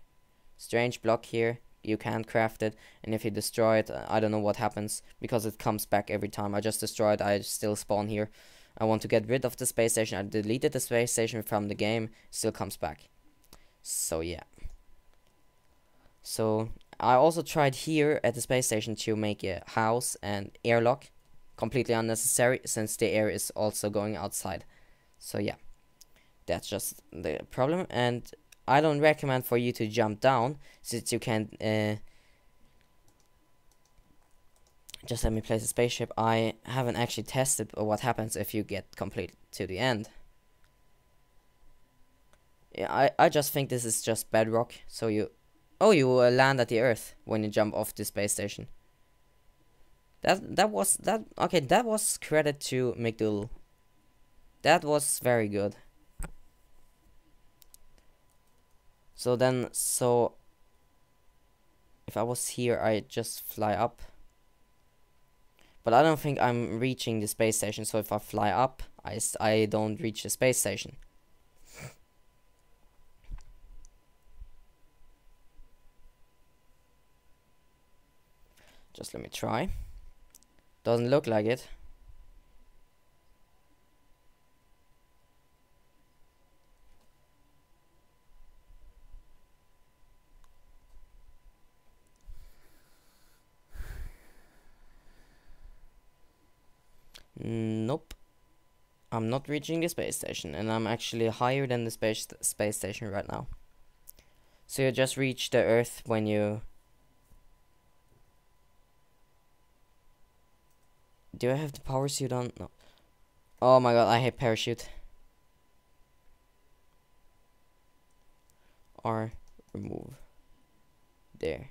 strange block here. You can't craft it, and if you destroy it, I don't know what happens, because it comes back every time. I just destroy it, I still spawn here. I want to get rid of the space station. I deleted the space station from the game, still comes back. So yeah. So I also tried here at the space station to make a house and airlock. Completely unnecessary, since the air is also going outside. So yeah, that's just the problem. And I don't recommend for you to jump down, since you can just let me place a spaceship. I haven't actually tested what happens if you get complete to the end. Yeah, I just think this is just bedrock. So you land at the Earth when you jump off the space station. That was credit to McDoodle. That was very good. So if I was here, I just fly up. But I don't think I'm reaching the space station. So if I fly up, I don't reach the space station. Just let me try. Doesn't look like it. Nope. I'm not reaching the space station, and I'm actually higher than the space station right now. So you just reach the Earth when you... Do I have the power suit on? No. Oh my god, I hate parachute. R, remove. There.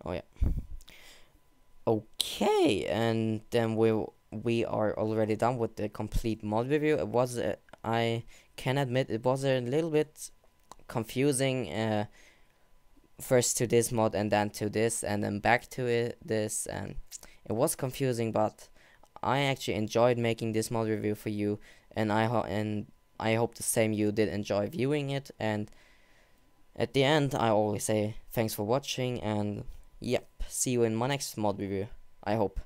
Oh yeah. Okay, and then we are already done with the complete mod review. It was I can admit it was a little bit confusing. First to this mod and then to this and then back to this, and it was confusing, but I actually enjoyed making this mod review for you, and I hope the same you did enjoy viewing it. And at the end, I always say thanks for watching, and yep, see you in my next mod review, I hope.